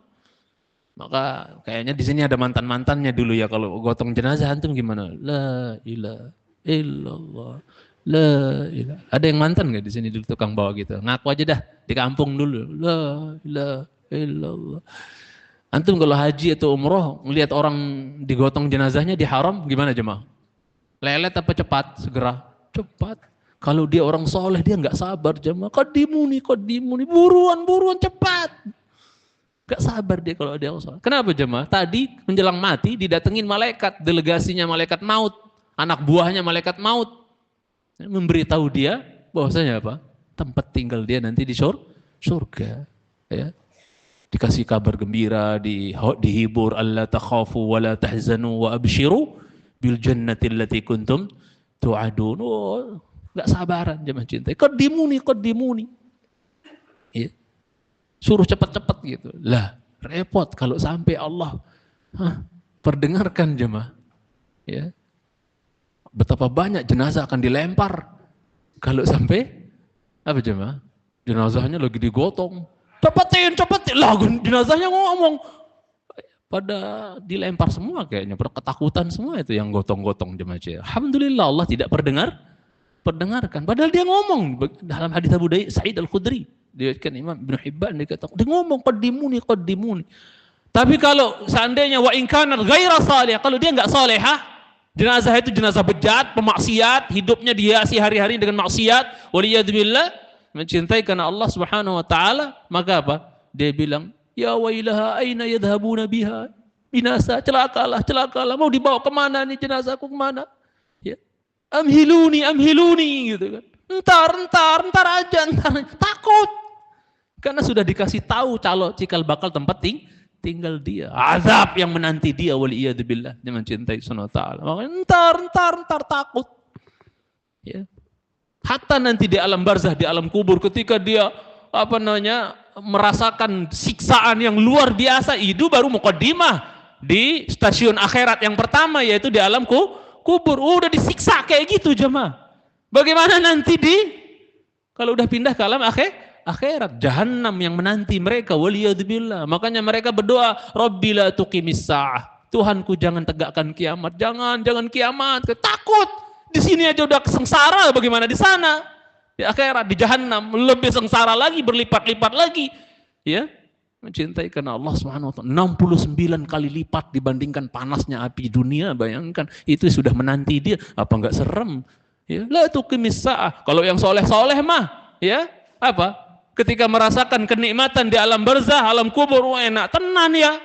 [SPEAKER 1] Maka kayaknya di sini ada mantan-mantannya dulu ya, kalau gotong jenazah antum gimana? La ilaha illallah, la ilaha. Ada yang mantan nggak di sini dulu tukang bawa gitu? Ngaku aja dah, di kampung dulu. La ilaha illallah. Antum kalau haji atau umroh melihat orang digotong jenazahnya di haram gimana jemaah? Lelet apa cepat? Segera, cepat. Kalau dia orang soleh dia nggak sabar jemaah. Qaddimuni, buruan, buruan, cepat. Gak sabar dia kalau dia orang soleh. Kenapa jemaah? Tadi menjelang mati didatengin malaikat, delegasinya malaikat maut, anak buahnya malaikat maut, memberitahu dia bahwasanya apa? Tempat tinggal dia nanti di surga. Ya. Dikasih kabar gembira, dihibur, alla takhafu wa la tahzanu wa abshiru bil jannati allati kuntum tu'adun. Oh, enggak sabaran jemaah cinta. Qaddimuni. Ya. Suruh cepat-cepat gitu. Lah, repot kalau sampai Allah perdengarkan jemaah. Ya. Betapa banyak jenazah akan dilempar kalau sampai apa jemaah? Jenazahnya lagi digotong. Cepetin. Lah jenazahnya ngomong. Pada dilempar semua kayaknya, berketakutan semua itu yang gotong-gotong jemaah. Alhamdulillah Allah tidak perdengarkan. Padahal dia ngomong dalam hadis Abu Sa'id Al-Khudri. Diriwayatkan Imam Ibnu Hibban, dia ngomong qaddimuni. Tapi kalau seandainya wa in kanat ghaira salih, kalau dia enggak salehah, jenazah itu jenazah bejat, pemaksiat, hidupnya dihiasi hari-hari dengan maksiat, waliyadzubillah, mencintai karena Allah Subhanahu wa taala, maka apa? Dia bilang, ya wailaha aina yadhhabuna biha? Binasa, celakalah, mau dibawa kemana nih jenazahku, kemana? Ya. Amhiluni gitu kan. Entar aja. Takut. Karena sudah dikasih tahu cikal bakal tempat tinggal dia. Azab yang menanti dia, waliyadzubillah, dia mencintai Subhanahu wa taala. Makanya entar takut. Ya. Hatta nanti di alam barzah, di alam kubur, ketika dia merasakan siksaan yang luar biasa, itu baru muqaddimah di stasiun akhirat yang pertama, yaitu di alam kubur. Udah disiksa kayak gitu jemaah. Bagaimana nanti kalau udah pindah ke alam akhirat, jahanam yang menanti mereka, waliyadzubillah. Makanya mereka berdoa, Rabbi la tuqimis sa'ah. Tuhanku jangan tegakkan kiamat, jangan kiamat. Takut. Di sini aja udah sengsara, bagaimana di sana? Di akhirat, di jahanam, lebih sengsara lagi, berlipat-lipat lagi. Ya, mencintai karena Allah Subhanahu wa taala 69 kali lipat dibandingkan panasnya api dunia. Bayangkan, itu sudah menanti dia, apa enggak serem? Ya, la tuqimis sa'ah. Kalau yang soleh-soleh mah, ya, apa? Ketika merasakan kenikmatan di alam barzah, alam kubur, enak tenan ya.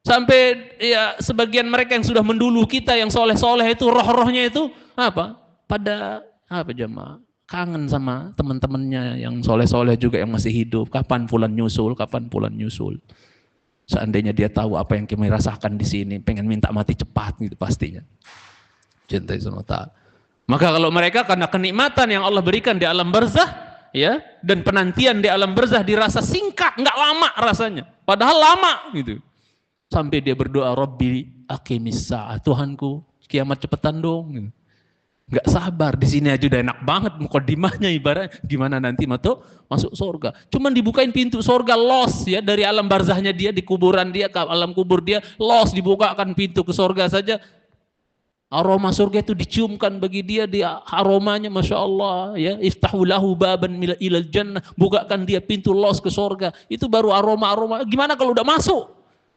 [SPEAKER 1] Sampai ya sebagian mereka yang sudah mendulu kita yang soleh-soleh itu, roh-rohnya itu apa? Pada apa jemaah? Kangen sama teman-temannya yang soleh-soleh juga yang masih hidup. Kapan pulang nyusul? Seandainya dia tahu apa yang kami rasakan di sini, pengen minta mati cepat gitu pastinya. Cintai Subhanahu wa taala. Maka kalau mereka karena kenikmatan yang Allah berikan di alam barzah, ya, dan penantian di alam barzah dirasa singkat, enggak lama rasanya. Padahal lama gitu. Sampai dia berdoa, Rabbi aqimis sa'ah, Tuhanku kiamat cepetan dong. Nggak sabar, di sini aja udah enak banget mukaddimahnya, ibarat gimana nanti masuk surga. Cuman dibukain pintu surga, los ya, dari alam barzahnya dia, di kuburan dia, ke alam kubur dia, los, dibukakan pintu ke surga saja. Aroma surga itu diciumkan bagi dia, aromanya Masya Allah ya, iftahu lahu baban ilal jannah, bukakan dia pintu los ke surga. Itu baru aroma-aroma. Gimana kalau udah masuk?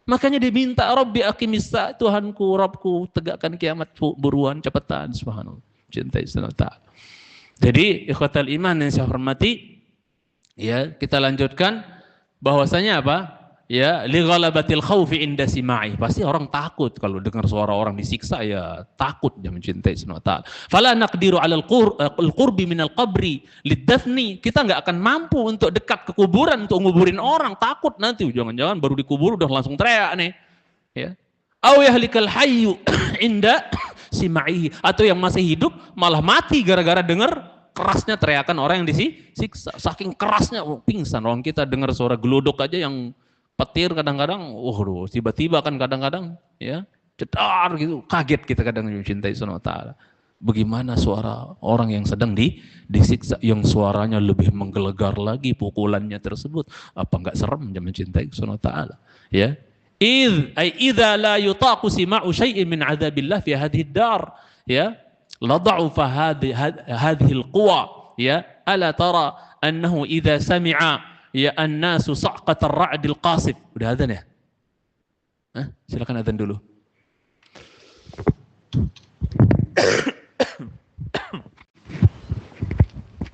[SPEAKER 1] Makanya diminta, Rabbi aqimissa, Tuhanku, Rabbku, tegakkan kiamat buruan, cepetan, subhanallah. Cintai SWT. Jadi, ikhwatal iman yang saya hormati, ya, kita lanjutkan bahwasanya apa? Ya, li ghalabatil khaufi inda sima'i. Pasti orang takut kalau dengar suara orang disiksa, ya takut dia mencintai SWT. Fala naqdiru 'alal qurbi minal qabri lidafni. Kita enggak akan mampu untuk dekat ke kuburan untuk nguburin orang, takut nanti jangan-jangan baru dikubur udah langsung teriak nih. Ya. Aw yahlikal hayyu inda sima'ihi, atau yang masih hidup malah mati gara-gara dengar kerasnya teriakan orang yang disiksa. Saking kerasnya, pingsan orang kita dengar suara gelodok aja yang petir kadang-kadang, tiba-tiba kan kadang-kadang ya cedar gitu, kaget kita kadang mencintai SWT. Bagaimana suara orang yang sedang disiksa, yang suaranya lebih menggelegar lagi pukulannya tersebut, apa enggak serem dia mencintai SWT? Ya, idza la yutaqu sima'u syai'in min 'adzabillah fi hadhihi dar, ya, la dha'ufa hadhihi al-quwa, ya, ala tara annahu idza sami'a ya an-nasu sa'qatar ra'dil qasif. Udah adzan ya? Silakan adzan dulu.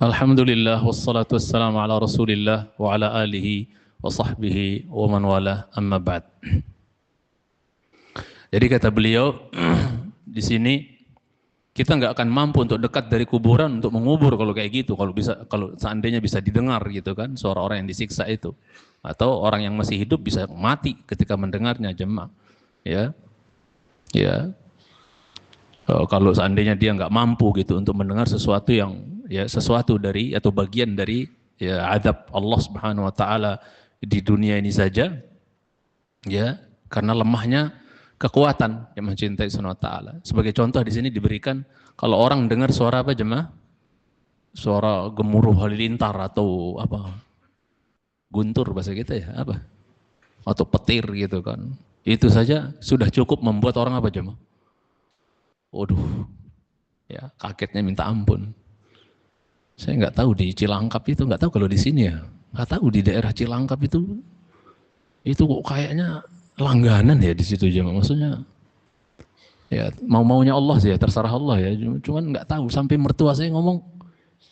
[SPEAKER 1] Alhamdulillah wassalatu wassalamu ala Rasulillah wa ala alihi wa sahbihi wa man wala, amma ba'd. Jadi kata beliau di sini, kita nggak akan mampu untuk dekat dari kuburan untuk mengubur kalau kayak gitu, kalau seandainya bisa didengar gitu kan suara orang yang disiksa itu, atau orang yang masih hidup bisa mati ketika mendengarnya, jemaah. Ya, ya. Kalau seandainya dia nggak mampu gitu untuk mendengar sesuatu yang sesuatu dari atau bagian dari ya azab Allah Subhanahu Wa Taala di dunia ini saja, ya, karena lemahnya kekuatan yang mencintai SWT. Sebagai contoh di sini diberikan, kalau orang dengar suara apa jemaah? Suara gemuruh halilintar atau apa? Guntur bahasa kita ya, apa? Atau petir gitu kan. Itu saja sudah cukup membuat orang apa jemaah? Waduh, ya kagetnya minta ampun. Saya nggak tahu di Cilangkap itu, nggak tahu kalau di sini ya, nggak tahu di daerah Cilangkap itu kok kayaknya langganan ya di situ jemaah, maksudnya ya mau-maunya Allah sih ya, terserah Allah ya, cuman nggak tahu, sampai mertua saya ngomong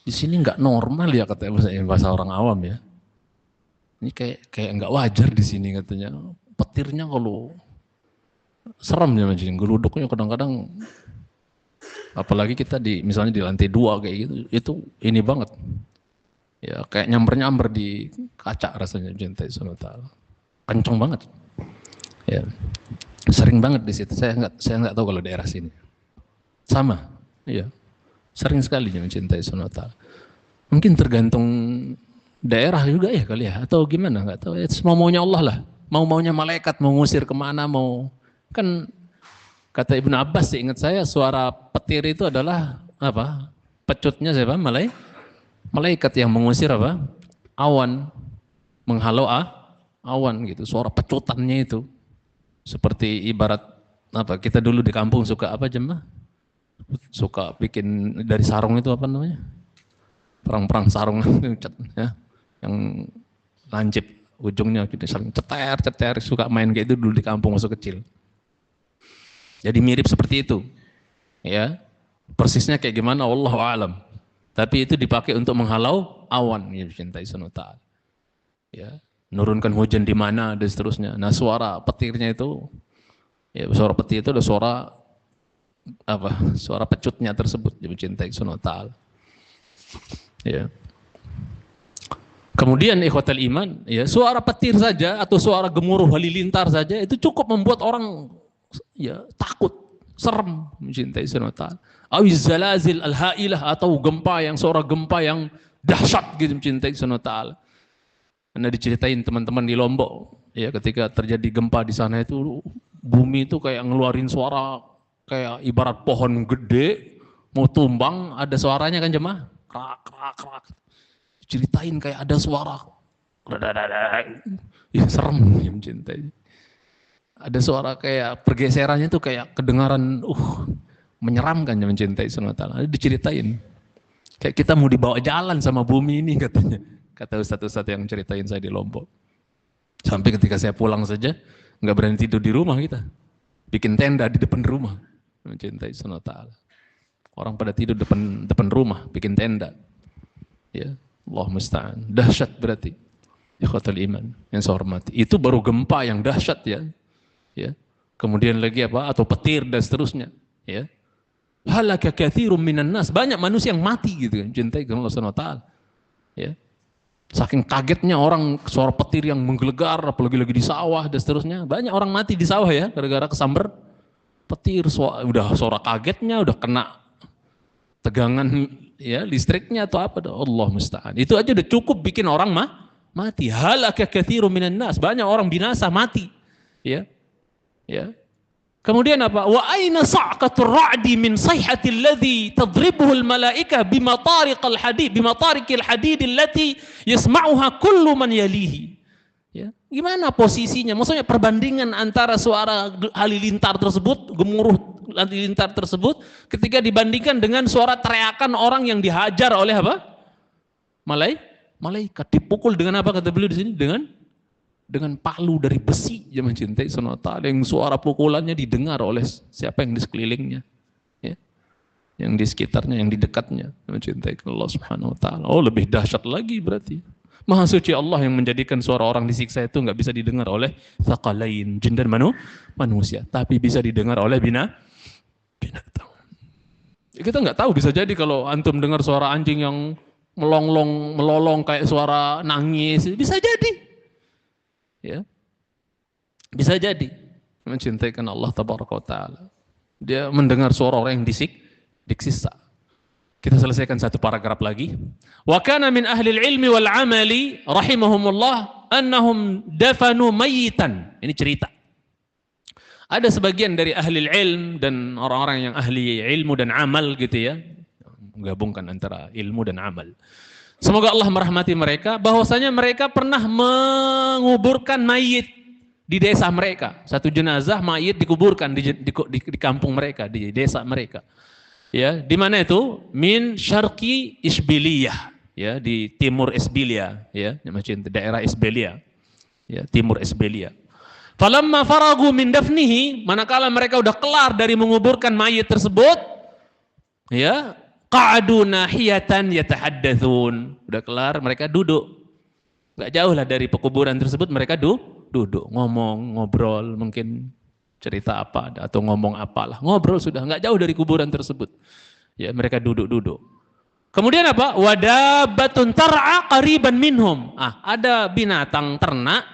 [SPEAKER 1] di sini nggak normal ya katanya, bahasa orang awam ya, ini kayak nggak wajar di sini katanya, petirnya kalau serem ya macam geluduknya kadang-kadang, apalagi kita misalnya di lantai 2 kayak gitu, itu ini banget ya, kayak nyamber-nyamber di kaca rasanya cintai SWT, kenceng banget. Ya, sering banget di situ. Saya nggak tahu kalau daerah sini. Sama, iya, sering sekali mencintai SWT. Mungkin tergantung daerah juga ya kali ya, atau gimana? Nggak tahu. Mau maunya Allah lah, mau maunya malaikat, mau ngusir kemana, mau kan kata Ibnu Abbas, ingat saya suara petir itu adalah apa? Pecutnya siapa? Malaikat yang mengusir apa? Awan, menghalau awan gitu. Suara pecutannya itu. Seperti ibarat apa, kita dulu di kampung suka apa jemaah? Suka bikin dari sarung itu apa namanya? Perang-perang sarung ya, yang lancip ujungnya gitu, saling ceter, suka main kayak itu dulu di kampung waktu kecil. Jadi mirip seperti itu. Ya. Persisnya kayak gimana wallahu alam. Tapi itu dipakai untuk menghalau awan, ya cintai SWT. Ya. Nurunkan hujan di mana dan seterusnya. Nah, suara petirnya itu, ya suara petir itu ada suara apa? Suara pecutnya tersebut yang mencintai SWT. Ya. Kemudian ikhwatal iman, ya suara petir saja atau suara gemuruh halilintar saja itu cukup membuat orang ya takut, serem mencintai SWT. Awiz zalazil al-hailah, atau suara gempa yang dahsyat gitu mencintai SWT. Karena diceritain teman-teman di Lombok, ya ketika terjadi gempa di sana itu bumi itu kayak ngeluarin suara kayak ibarat pohon gede mau tumbang, ada suaranya kan jemaah, krak. Ceritain kayak ada suara, ya serem ya mencintai. Ada suara kayak pergeserannya itu kayak kedengaran, menyeramkan ya mencintai SWT. Diceritain, kayak kita mau dibawa jalan sama bumi ini katanya. Kata ustadz-ustadz yang ceritain saya di Lombok. Sampai ketika saya pulang saja, Nggak berani tidur di rumah kita. Bikin tenda di depan rumah. Mencintai Subhanahu wa ta'ala. Orang pada tidur depan rumah, bikin tenda. Ya, Allah musta'an. Dahsyat berarti. Ikhwatul iman yang saya hormati. Itu baru gempa yang dahsyat ya. Ya. Kemudian lagi apa? Atau petir dan seterusnya. Ya. Halaka katsirun minan nas. Banyak manusia yang mati gitu kan. Cintai Allah Subhanahu wa ta'ala. Ya. Saking kagetnya orang suara petir yang menggelegar, apalagi lagi di sawah dan seterusnya. Banyak orang mati di sawah ya, gara-gara kesamber petir. Udah suara kagetnya, udah kena tegangan ya listriknya atau apa. Allah musta'an. Itu aja udah cukup bikin orang mati. Halaka katsirun minan nas. Banyak orang binasa mati. Ya. Ya. Kemudian apa? Wa aina sa'qatur ra'di min sayhatil ladzi tadribuhu al malaikah bimatariqil hadid allati yasma'uha kullu man yalihi. Ya. Gimana posisinya? Maksudnya perbandingan antara suara halilintar tersebut, gemuruh halilintar tersebut ketika dibandingkan dengan suara teriakan orang yang dihajar oleh apa? Malaikat. Dipukul dengan apa kata beliau di sini? Dengan palu dari besi. Dia mencintai Subhanahu wa ta'ala yang suara pukulannya didengar oleh siapa yang di sekelilingnya, ya, yang di sekitarnya, yang di dekatnya. Dia mencintai Allah Subhanahu wa ta'ala. Oh, lebih dahsyat lagi berarti. Maha suci Allah yang menjadikan suara orang disiksa itu nggak bisa didengar oleh tsaqalain, jin dan manusia, tapi bisa didengar oleh binatang. Kita nggak tahu, bisa jadi kalau antum dengar suara anjing yang melolong kayak suara nangis, bisa jadi. Ya, bisa jadi mencintaikan Allah tabaraka wa ta'ala. Dia mendengar suara orang yang disiksa. Kita selesaikan satu paragraf lagi. Wa kana min ahli ilmi wal amali rahimahumullah annahum dafanu mayitan. Ini cerita. Ada sebagian dari ahli ilm dan orang-orang yang ahli ilmu dan amal gitu ya, menggabungkan antara ilmu dan amal. Semoga Allah merahmati mereka, bahwasanya mereka pernah menguburkan mayit di desa mereka. Satu jenazah mayit dikuburkan di kampung mereka, di desa mereka. Ya, di mana itu? Min syarqi Isbiliyah, ya, di timur Isbilia, ya, macam daerah Isbilia. Ya, timur Isbilia. Falamma faragu min dafnihi, manakala mereka udah kelar dari menguburkan mayit tersebut, ya, qa'adu nahiyatan yatahaddatsun. Udah kelar, mereka duduk. Enggak jauh lah dari pekuburan tersebut, mereka duduk, ngobrol, mungkin cerita apa atau ngomong apalah. Ngobrol sudah, enggak jauh dari kuburan tersebut. Ya, mereka duduk. Kemudian apa? Wadabatun tar'a qariban minhum. Ada binatang ternak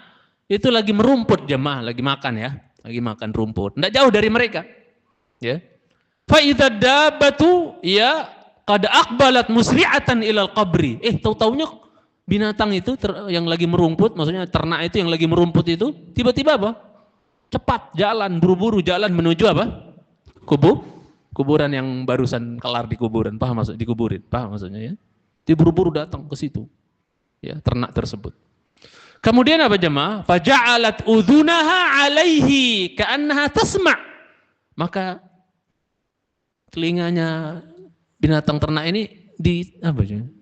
[SPEAKER 1] itu lagi merumput jemaah, lagi makan ya. Lagi makan rumput. Enggak jauh dari mereka. Ya. Fa idza dabbatu ya qad aqbalat musri'atan ilal qabri. Tahu-taunya binatang itu yang lagi merumput, maksudnya ternak itu yang lagi merumput itu tiba-tiba apa? Cepat jalan, buru-buru jalan menuju apa? Kuburan yang barusan kelar di kuburan, paham maksud dikuburin, paham maksudnya ya? Dia buru-buru datang ke situ. Ya, ternak tersebut. Kemudian apa jemaah? Faja'alat udhunaha 'alaihi ka'annaha tasma'. Maka telinganya binatang ternak ini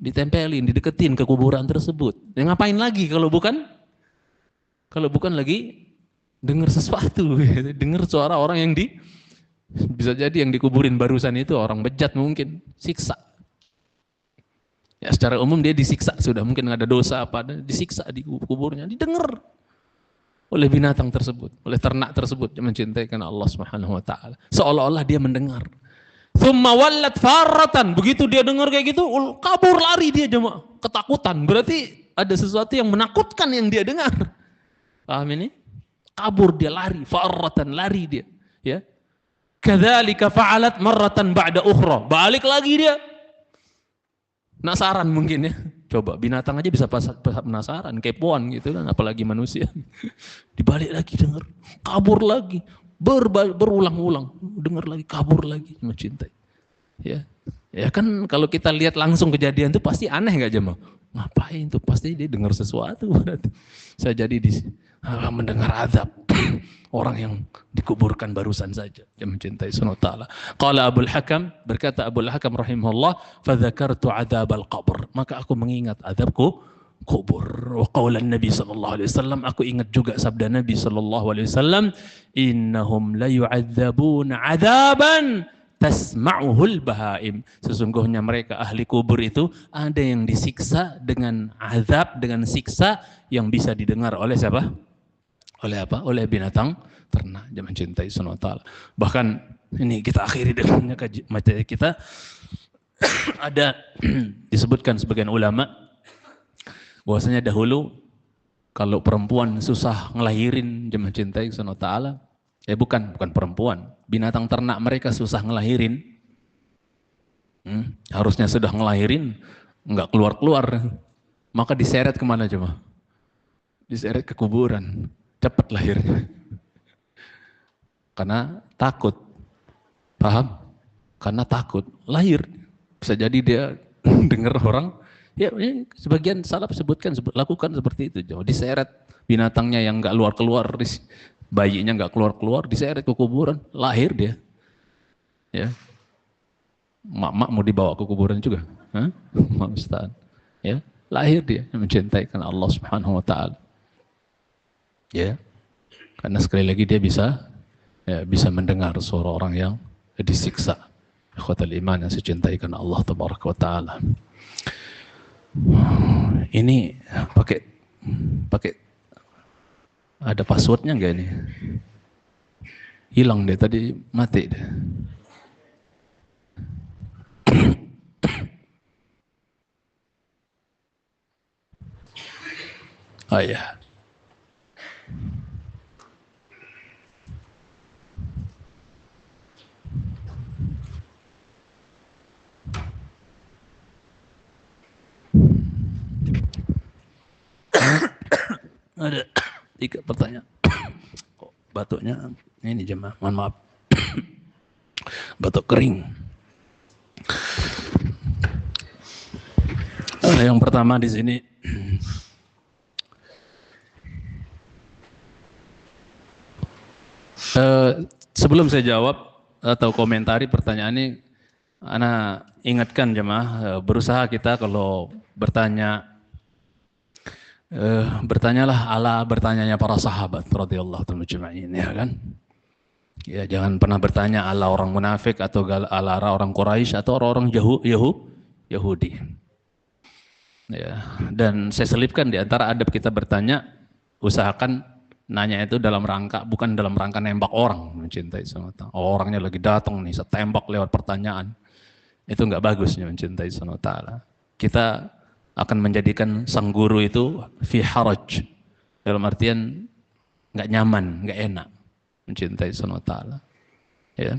[SPEAKER 1] ditempelin, dideketin ke kuburan tersebut. Ya, ngapain lagi kalau bukan lagi dengar sesuatu, dengar suara orang yang bisa jadi yang dikuburin barusan itu orang bejat mungkin, siksa. Ya, secara umum dia disiksa sudah, mungkin ada dosa apa, disiksa di kuburnya, didengar oleh binatang tersebut, oleh ternak tersebut yang mencintai karena Allah Subhanahu wa ta'ala. Seolah-olah dia mendengar. Tsumma wallat farratan, begitu dia dengar kayak gitu, kabur lari dia jemaah, ketakutan. Berarti ada sesuatu yang menakutkan yang dia dengar. Paham ini? Kabur dia, lari, farratan, lari dia, ya. Kadzalika fa'alat marratan ba'da ukhra. Balik lagi dia. Penasaran mungkin ya. Coba binatang aja bisa penasaran, kepoan gitu kan, apalagi manusia. Dibalik lagi dengar, kabur lagi. Berulang-ulang, dengar lagi, kabur lagi, mencintai. Ya, ya kan kalau kita lihat langsung kejadian itu pasti aneh nggak jemaah? Ngapain tuh? Pasti dia dengar sesuatu. Saya jadi mendengar azab orang yang dikuburkan barusan saja. Dia mencintai Subhanahu wa ta'ala. Qala Abul Hakam, berkata Abul Hakam rahimahullah, fadzakartu adzabal qabr. Maka aku mengingat azab kubur. Wa qaulan Nabi sallallahu alaihi wasallam, aku ingat juga sabda Nabi sallallahu alaihi wasallam, innahum la yu'adzabuna 'adzaban tasma'uhul bahaim. Sesungguhnya mereka ahli kubur itu ada yang disiksa dengan azab, dengan siksa yang bisa didengar oleh siapa? Oleh apa? Oleh binatang ternak. Jangan cintai Subhanahu wa taala. Bahkan ini kita akhiri dengan materi kita. Ada disebutkan sebagian ulama bahwasanya dahulu kalau perempuan susah ngelahirin, jemaah cintai Subhanahu wa taala, bukan perempuan, binatang ternak mereka susah ngelahirin, harusnya sudah ngelahirin, nggak keluar-keluar, maka diseret kemana coba? Diseret ke kuburan, cepat lahirnya. Karena takut, paham? Karena takut lahir, bisa jadi dia dengar orang. Ya, sebagian salaf lakukan seperti itu. Diseret binatangnya yang nggak keluar-keluar, bayinya nggak keluar-keluar, diseret ke kuburan, lahir dia. Ya, mak mau dibawa ke kuburan juga, Mak Ustaz. Ya, lahir dia mencintai karena Allah Subhanahu Wa Taala. Ya, karena sekali lagi dia bisa mendengar suara orang yang disiksa. Ikhwatal iman yang dicintai karena Allah Tabaraka Wa Taala. Ini pakai ada passwordnya enggak ini? Hilang deh tadi, mati deh. Oh ya. Ada 3 pertanyaan. Kok batuknya ini jemaah, mohon maaf. Batuk kering. Yang pertama di sini, sebelum saya jawab atau komentari pertanyaan ini, ana ingatkan jemaah, berusaha kita kalau bertanya, bertanyalah ala bertanyanya para sahabat radhiyallahu ta'ala, ya kan? Ya, jangan pernah bertanya ala orang munafik atau ala orang Quraisy atau orang Yahudi. Ya, dan saya selipkan di antara adab kita bertanya, usahakan nanya itu dalam rangka, bukan dalam rangka nembak orang, mencintai sama orangnya lagi datang nih, setembak lewat pertanyaan. Itu enggak bagus mencintai sama taala. Kita akan menjadikan sang guru itu fi haraj, dalam artian nggak nyaman, nggak enak mencintai Subhanahu wa taala. Ya.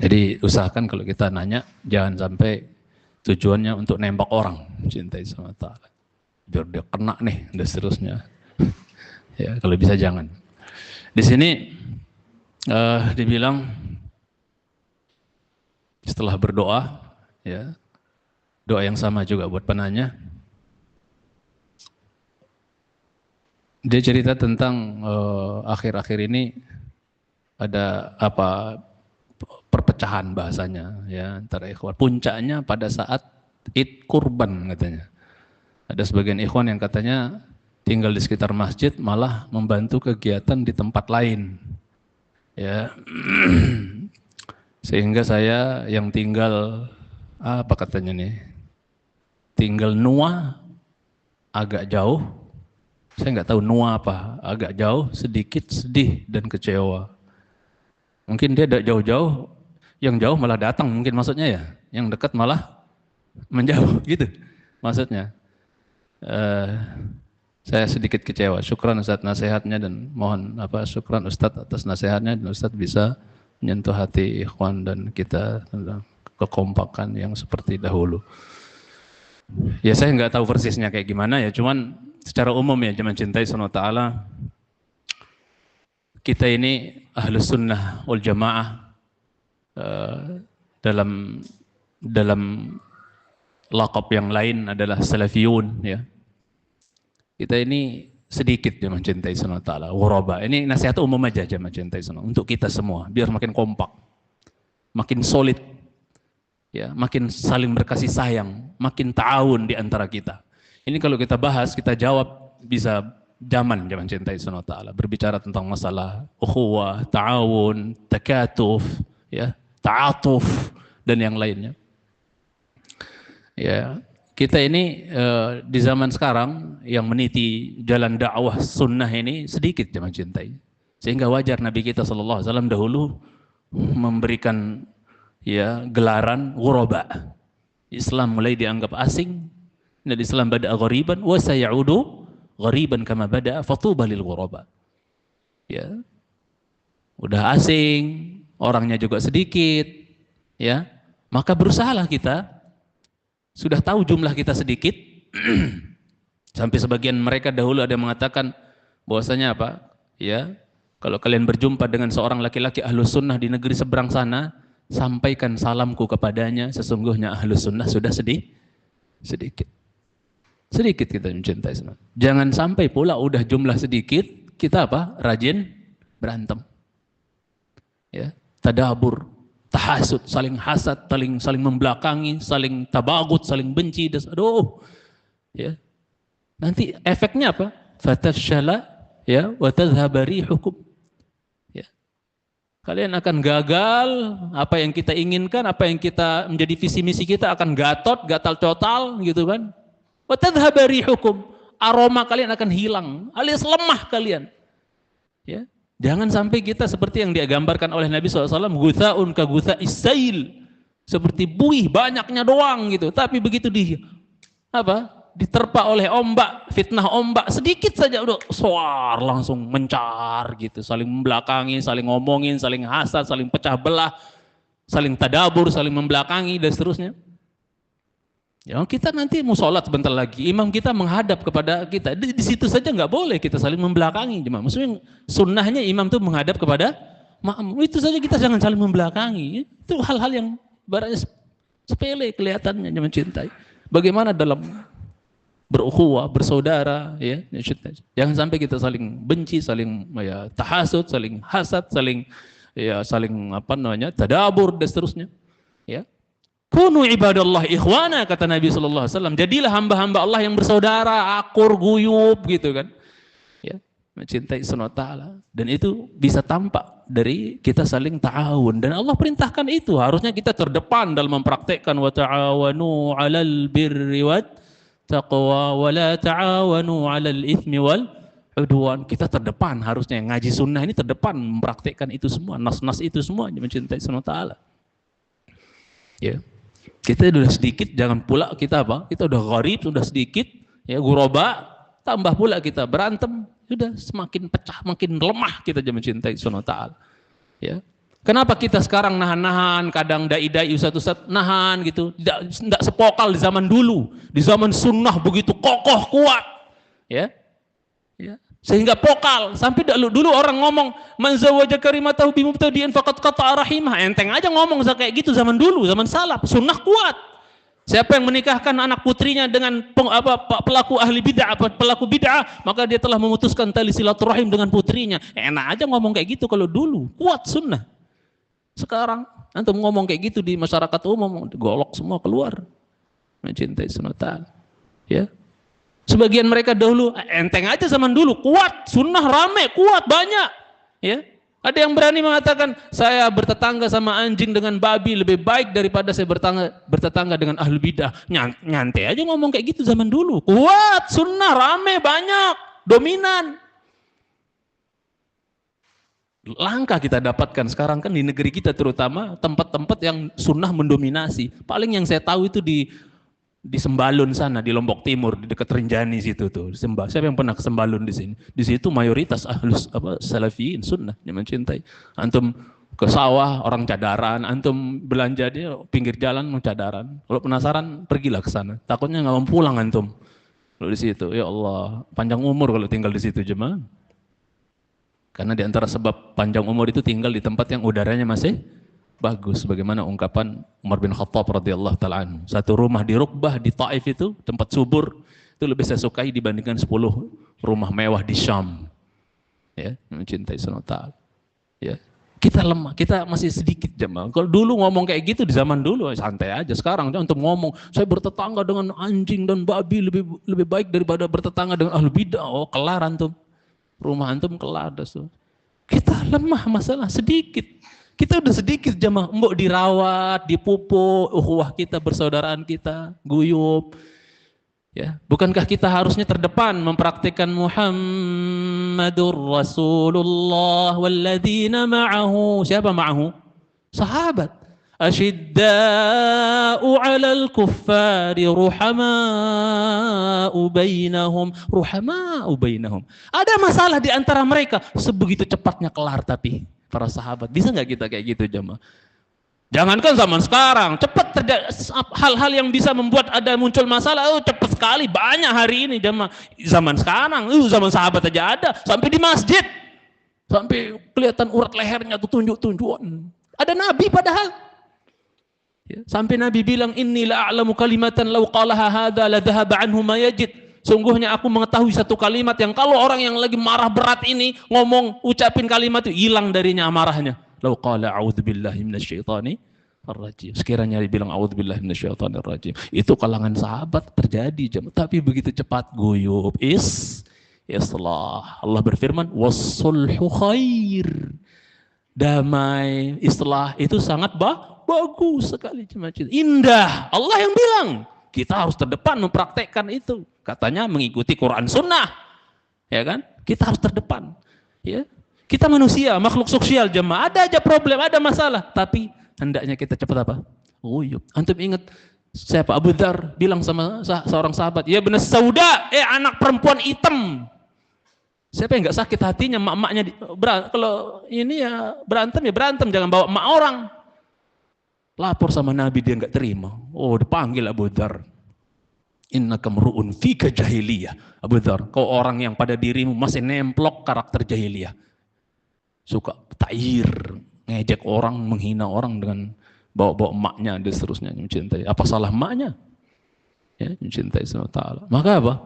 [SPEAKER 1] Jadi usahakan kalau kita nanya jangan sampai tujuannya untuk nembak orang mencintai Subhanahu wa taala. Biar dia kena nih dan seterusnya. Ya, kalau bisa jangan. Di sini dibilang setelah berdoa, ya. Doa yang sama juga buat penanya. Dia cerita tentang akhir-akhir ini ada perpecahan bahasanya ya antara ikhwan. Puncaknya pada saat Id Kurban katanya. Ada sebagian ikhwan yang katanya tinggal di sekitar masjid malah membantu kegiatan di tempat lain. Ya. Sehingga saya yang tinggal apa katanya nih? Tinggal Nuah agak jauh, saya nggak tahu Nuah apa, agak jauh, sedikit sedih dan kecewa. Mungkin dia tidak jauh-jauh, yang jauh malah datang mungkin maksudnya ya, yang dekat malah menjauh gitu maksudnya. Saya sedikit kecewa. Syukran Ustadz nasihatnya dan mohon syukran Ustadz atas nasihatnya dan Ustadz bisa menyentuh hati ikhwan dan kita tentang kekompakan yang seperti dahulu. Ya saya nggak tahu persisnya kayak gimana ya, cuman secara umum ya jemaah cintai Subhanahu wa taala, kita ini ahlus sunnah wal jamaah dalam laqab yang lain adalah salafiyun ya. Kita ini sedikit jemaah cintai Subhanahu wa taala, ghuraba. Ini nasihat umum aja jemaah cintai Subhanahu untuk kita semua biar makin kompak, makin solid. Ya, makin saling berkasih sayang, makin ta'awun di antara kita. Ini kalau kita bahas, kita jawab bisa zaman cintai Subhanahu wa ta'ala. Berbicara tentang masalah ukhuwah, ta'awun, takatuf, ya, ta'atuf, dan yang lainnya. Ya, kita ini di zaman sekarang yang meniti jalan dakwah sunnah ini sedikit cintai. Sehingga wajar Nabi kita sallallahu alaihi wasallam dahulu memberikan ya gelaran ghuraba. Islam mulai dianggap asing, dan Islam bada'a ghariban wa sayaudu ghariban kama bada'a fatuba lil ghuraba. Ya. Udah asing, orangnya juga sedikit, ya. Maka berusahalah kita, sudah tahu jumlah kita sedikit, sampai sebagian mereka dahulu ada yang mengatakan bahwasanya apa? Ya, kalau kalian berjumpa dengan seorang laki-laki ahlus sunnah di negeri seberang sana, sampaikan salamku kepadanya, sesungguhnya ahlus sunnah sudah sedikit. Sedikit kita mencintai sunnah. Jangan sampai pula udah jumlah sedikit, kita apa? Rajin berantem. Ya, tadabur, tahasud, saling hasad, saling membelakangi, saling tabagut, saling benci, aduh. Ya. Nanti efeknya apa? Fatafshala ya wa tadhhaba rihukum. Ya. Kalian akan gagal, apa yang kita inginkan, apa yang kita menjadi visi misi kita akan gatal total gitu kan. Wa tadhhaba rihukum. Aroma kalian akan hilang, alias lemah kalian. Ya. Jangan sampai kita seperti yang digambarkan oleh Nabi SAW, gutha'un ka gutha'is sail, seperti buih banyaknya doang gitu. Tapi begitu diterpa oleh ombak, fitnah ombak, sedikit saja udah soar langsung mencar gitu. Saling membelakangi, saling ngomongin, saling hasad, saling pecah belah, saling tadabur, saling membelakangi dan seterusnya. Ya, kita nanti mau sholat sebentar lagi, imam kita menghadap kepada kita, di situ saja nggak boleh kita saling membelakangi. Maksudnya sunnahnya imam itu menghadap kepada makmum, itu saja kita jangan saling membelakangi. Itu hal-hal yang barangnya sepele kelihatannya mencintai. Bagaimana dalam berukhuwah, bersaudara, ya, jangan sampai kita saling benci, saling ya, tahasud, saling hasad, saling tadabur dan seterusnya. Ya. Kunu ibadallah ikhwana, kata Nabi SAW. Jadilah hamba-hamba Allah yang bersaudara, akur, guyub gitu kan. Ya, mencintai Subhanahu wa ta'ala. Dan itu bisa tampak dari kita saling ta'awun. Dan Allah perintahkan itu. Harusnya kita terdepan dalam mempraktekkan wa ta'awanu 'alal birri wat taqwa wa la ta'awanu 'alal itsmi wal udwan. Kita terdepan harusnya, ngaji sunnah ini terdepan mempraktekkan itu semua, nas-nas itu semua, mencintai Subhanahu wa ta'ala. Ya. Kita sudah sedikit, jangan pula kita kita udah gharib, sudah sedikit, ya ghuraba, tambah pula kita berantem, sudah semakin pecah, makin lemah kita mencintai Subhanahu wa ta'ala. Ya. Kenapa kita sekarang nahan-nahan, kadang dai-dai ustaz-ustaz nahan gitu, tidak sepokal di zaman dulu, di zaman sunnah begitu kokoh kuat, ya. Ya. Sehingga pokal, sampai dulu orang ngomong man zawwaja karimatahu bimubtadi'in faqad qata'a rahimah. Enteng aja ngomong kayak gitu zaman dulu, zaman salaf, sunnah kuat. Siapa yang menikahkan anak putrinya dengan pelaku ahli bid'ah, pelaku bid'ah, maka dia telah memutuskan tali silaturahim dengan putrinya. Enak aja ngomong kayak gitu kalau dulu, kuat sunnah. Sekarang antum ngomong kayak gitu di masyarakat umum, golok semua keluar. Mencintai Subhanahu wa ta'ala. Ya. Sebagian mereka dahulu enteng aja zaman dulu, kuat, sunnah rame, kuat, banyak. Ya. Ada yang berani mengatakan saya bertetangga sama anjing dengan babi lebih baik daripada saya bertetangga dengan ahli bidah. Nyantai aja ngomong kayak gitu zaman dulu. Kuat, sunnah rame, banyak, dominan. Langka kita dapatkan sekarang kan di negeri kita, terutama tempat-tempat yang sunnah mendominasi. Paling yang saya tahu itu di Sembalun sana, di Lombok Timur, di dekat Rinjani situ tuh. Siapa yang pernah ke Sembalun di sini? Di situ mayoritas ahlus salafiyin sunnah yang mencintai. Antum ke sawah orang cadaran, antum belanja di pinggir jalan cadaran. Kalau penasaran pergilah ke sana. Takutnya nggak mau pulang antum. Kalau di situ, ya Allah, panjang umur kalau tinggal di situ jemaah. Karena di antara sebab panjang umur itu tinggal di tempat yang udaranya masih bagus. Bagaimana ungkapan Umar bin Khattab radhiyallahu ta'ala anhu. Satu rumah di Rukbah di Taif itu, tempat subur, itu lebih saya sukai dibandingkan 10 rumah mewah di Syam. Ya, mencintai Subhanahu wa ta'ala. Ya. Kita lemah, kita masih sedikit jemaah. Kalau dulu ngomong kayak gitu di zaman dulu santai aja. Sekarang untuk ngomong saya bertetangga dengan anjing dan babi lebih baik daripada bertetangga dengan ahlul bidah. Oh, kelar antum. Rumah antum kelar dah. Kita lemah masalah sedikit. Kita udah sedikit jemaah. Mbok dirawat, dipupuk, ukhuwah kita, persaudaraan kita, guyup. Ya, bukankah kita harusnya terdepan mempraktikkan Muhammadur Rasulullah walladzina ma'ahu. Siapa ma'ahu? Sahabat. Asyidda'u 'alal kuffari ruhama'u bainahum. Ada masalah di antara mereka, sebegitu cepatnya kelar tapi para sahabat. Bisa nggak kita kayak gitu jemaah? Jangankan zaman sekarang, cepat terjadi hal-hal yang bisa membuat ada muncul masalah, cepat sekali, banyak hari ini jemaah. Zaman sekarang, zaman sahabat aja ada, sampai di masjid, sampai kelihatan urat lehernya tuh tunjuk-tunjukan. Ada Nabi padahal, ya, sampai Nabi bilang, Inni la'alamu kalimatan law qalaha hadha la dhahaba anhu ma yajid. Sungguhnya aku mengetahui satu kalimat yang kalau orang yang lagi marah berat ini ngomong, ucapin kalimat itu, hilang darinya amarahnya. Lau qala a'udzubillahi minasyaitonir rajim. Sekiranya dibilang a'udzubillahi minasyaitonir rajim. Itu kalangan sahabat terjadi, tapi begitu cepat guyub. Islah. Allah berfirman, "Was-sulhu khair." Damai, islah itu sangat bagus sekali, indah. Allah yang bilang, kita harus terdepan mempraktekkan itu. Katanya mengikuti Quran Sunnah. Ya kan? Kita harus terdepan. Ya. Kita manusia, makhluk sosial jemaah, ada aja problem, ada masalah, tapi hendaknya kita cepat apa? Guyub. Antum ingat siapa? Abu Dzar bilang sama seorang sahabat, ya benar sauda, anak perempuan hitam. Siapa yang nggak sakit hatinya mak-maknya kalau ini ya berantem, jangan bawa mak orang. Lapor sama Nabi, dia nggak terima. Oh, dipanggil Abu Dzar. Innaka mru'un fika jahiliyah. Abu Dzar, kau orang yang pada dirimu masih nemplok karakter jahiliyah. Suka ta'ir, ngejek orang, menghina orang dengan bawa-bawa emaknya dan seterusnya, mencintai. Apa salah emaknya? Ya, mencintai SWT. Maka apa?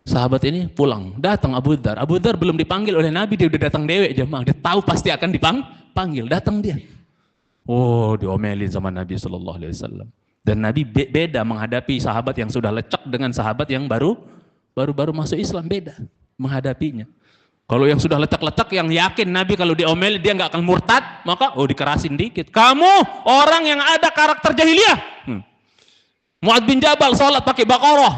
[SPEAKER 1] Sahabat ini pulang, datang Abu Dzar. Abu Dzar belum dipanggil oleh Nabi, dia udah datang dewek jemaah. Dia tahu pasti akan dipanggil, datang dia. Oh, diomelin sama Nabi SAW. Dan Nabi beda menghadapi sahabat yang sudah lecek dengan sahabat yang baru masuk Islam, beda menghadapinya. Kalau yang sudah letak-letak, yang yakin Nabi kalau diomel dia nggak akan murtad, maka dikerasin dikit. Kamu orang yang ada karakter jahiliyah. Mu'adz bin Jabal sholat pakai Baqarah,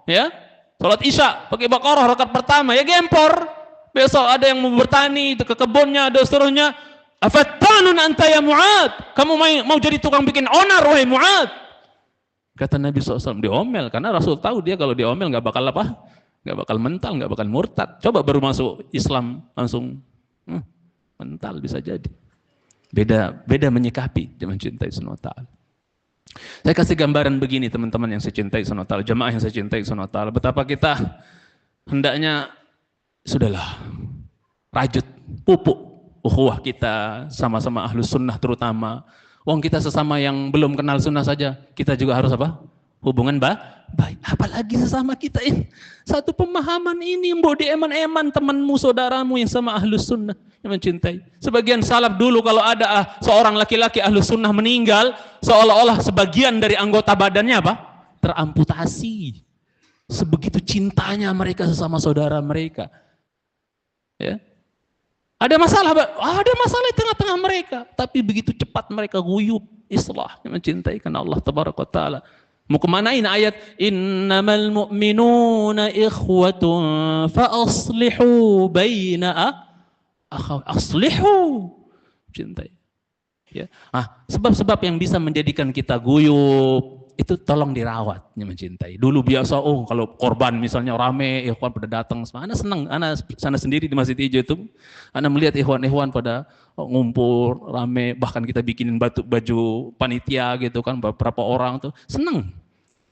[SPEAKER 1] ya, sholat Isya pakai Baqarah rakaat pertama, ya gempor. Besok ada yang mau bertani ke kebunnya, ada seterusnya. Afattanun anta ya Mu'adz, kamu mau jadi tukang bikin onar wahai Mu'adz. Kata Nabi SAW, diomel karena Rasul tahu dia kalau diomel nggak bakal apa. Nggak bakal mental, nggak bakal murtad. Coba baru masuk Islam langsung mental, bisa jadi. Beda menyikapi, jangan cintai SWT. Saya kasih gambaran begini teman-teman yang saya cintai SWT, jemaah yang saya cintai SWT. Betapa kita hendaknya sudahlah rajut, pupuk ukhuwah kita sama-sama ahlus sunnah terutama. Wong kita sesama yang belum kenal sunnah saja, kita juga harus apa? Hubungan baik, apalagi sesama kita ini. Satu pemahaman ini, mbok di eman-eman temanmu, saudaramu yang sama ahlus sunnah, yang mencintai. Sebagian salaf dulu kalau ada seorang laki-laki ahlus sunnah meninggal, seolah-olah sebagian dari anggota badannya apa? Teramputasi. Sebegitu cintanya mereka sesama saudara mereka. Ya. Ada masalah di tengah-tengah mereka, tapi begitu cepat mereka guyub, islah, yang mencintai karena Allah tabaraka wa taala. Mau kemanain ayat innamal mu'minuna ikhwatun fa aslihu baina aslihu, cintai. Ya. Sebab-sebab yang bisa menjadikan kita guyub itu tolong dirawat, mencintai. Dulu biasa kalau korban misalnya rame, ikhwan pada datang, ana senang, ana sana sendiri di Masjid Hijau itu, ana melihat ikhwan-ikhwan pada ngumpul rame, bahkan kita bikinin baju panitia gitu kan, beberapa orang tuh seneng.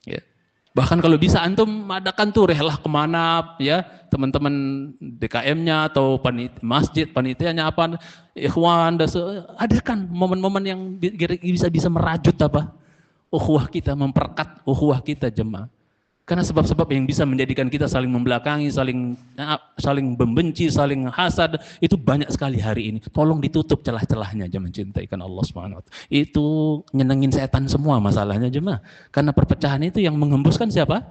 [SPEAKER 1] Ya. Bahkan kalau bisa antum adakan tuh rehlah kemana, ya teman-teman DKM-nya atau masjid panitianya apa, ikhwan, adakan momen-momen yang bisa merajut apa ukhuwah kita, memperkat ukhuwah kita jemaah. Karena sebab-sebab yang bisa menjadikan kita saling membelakangi, saling membenci, saling hasad, itu banyak sekali hari ini. Tolong ditutup celah-celahnya, jemaah mencintai karena Allah Subhanahu wa taala. Itu nyenengin setan semua masalahnya, jemaah. Karena perpecahan itu yang menghembuskan siapa?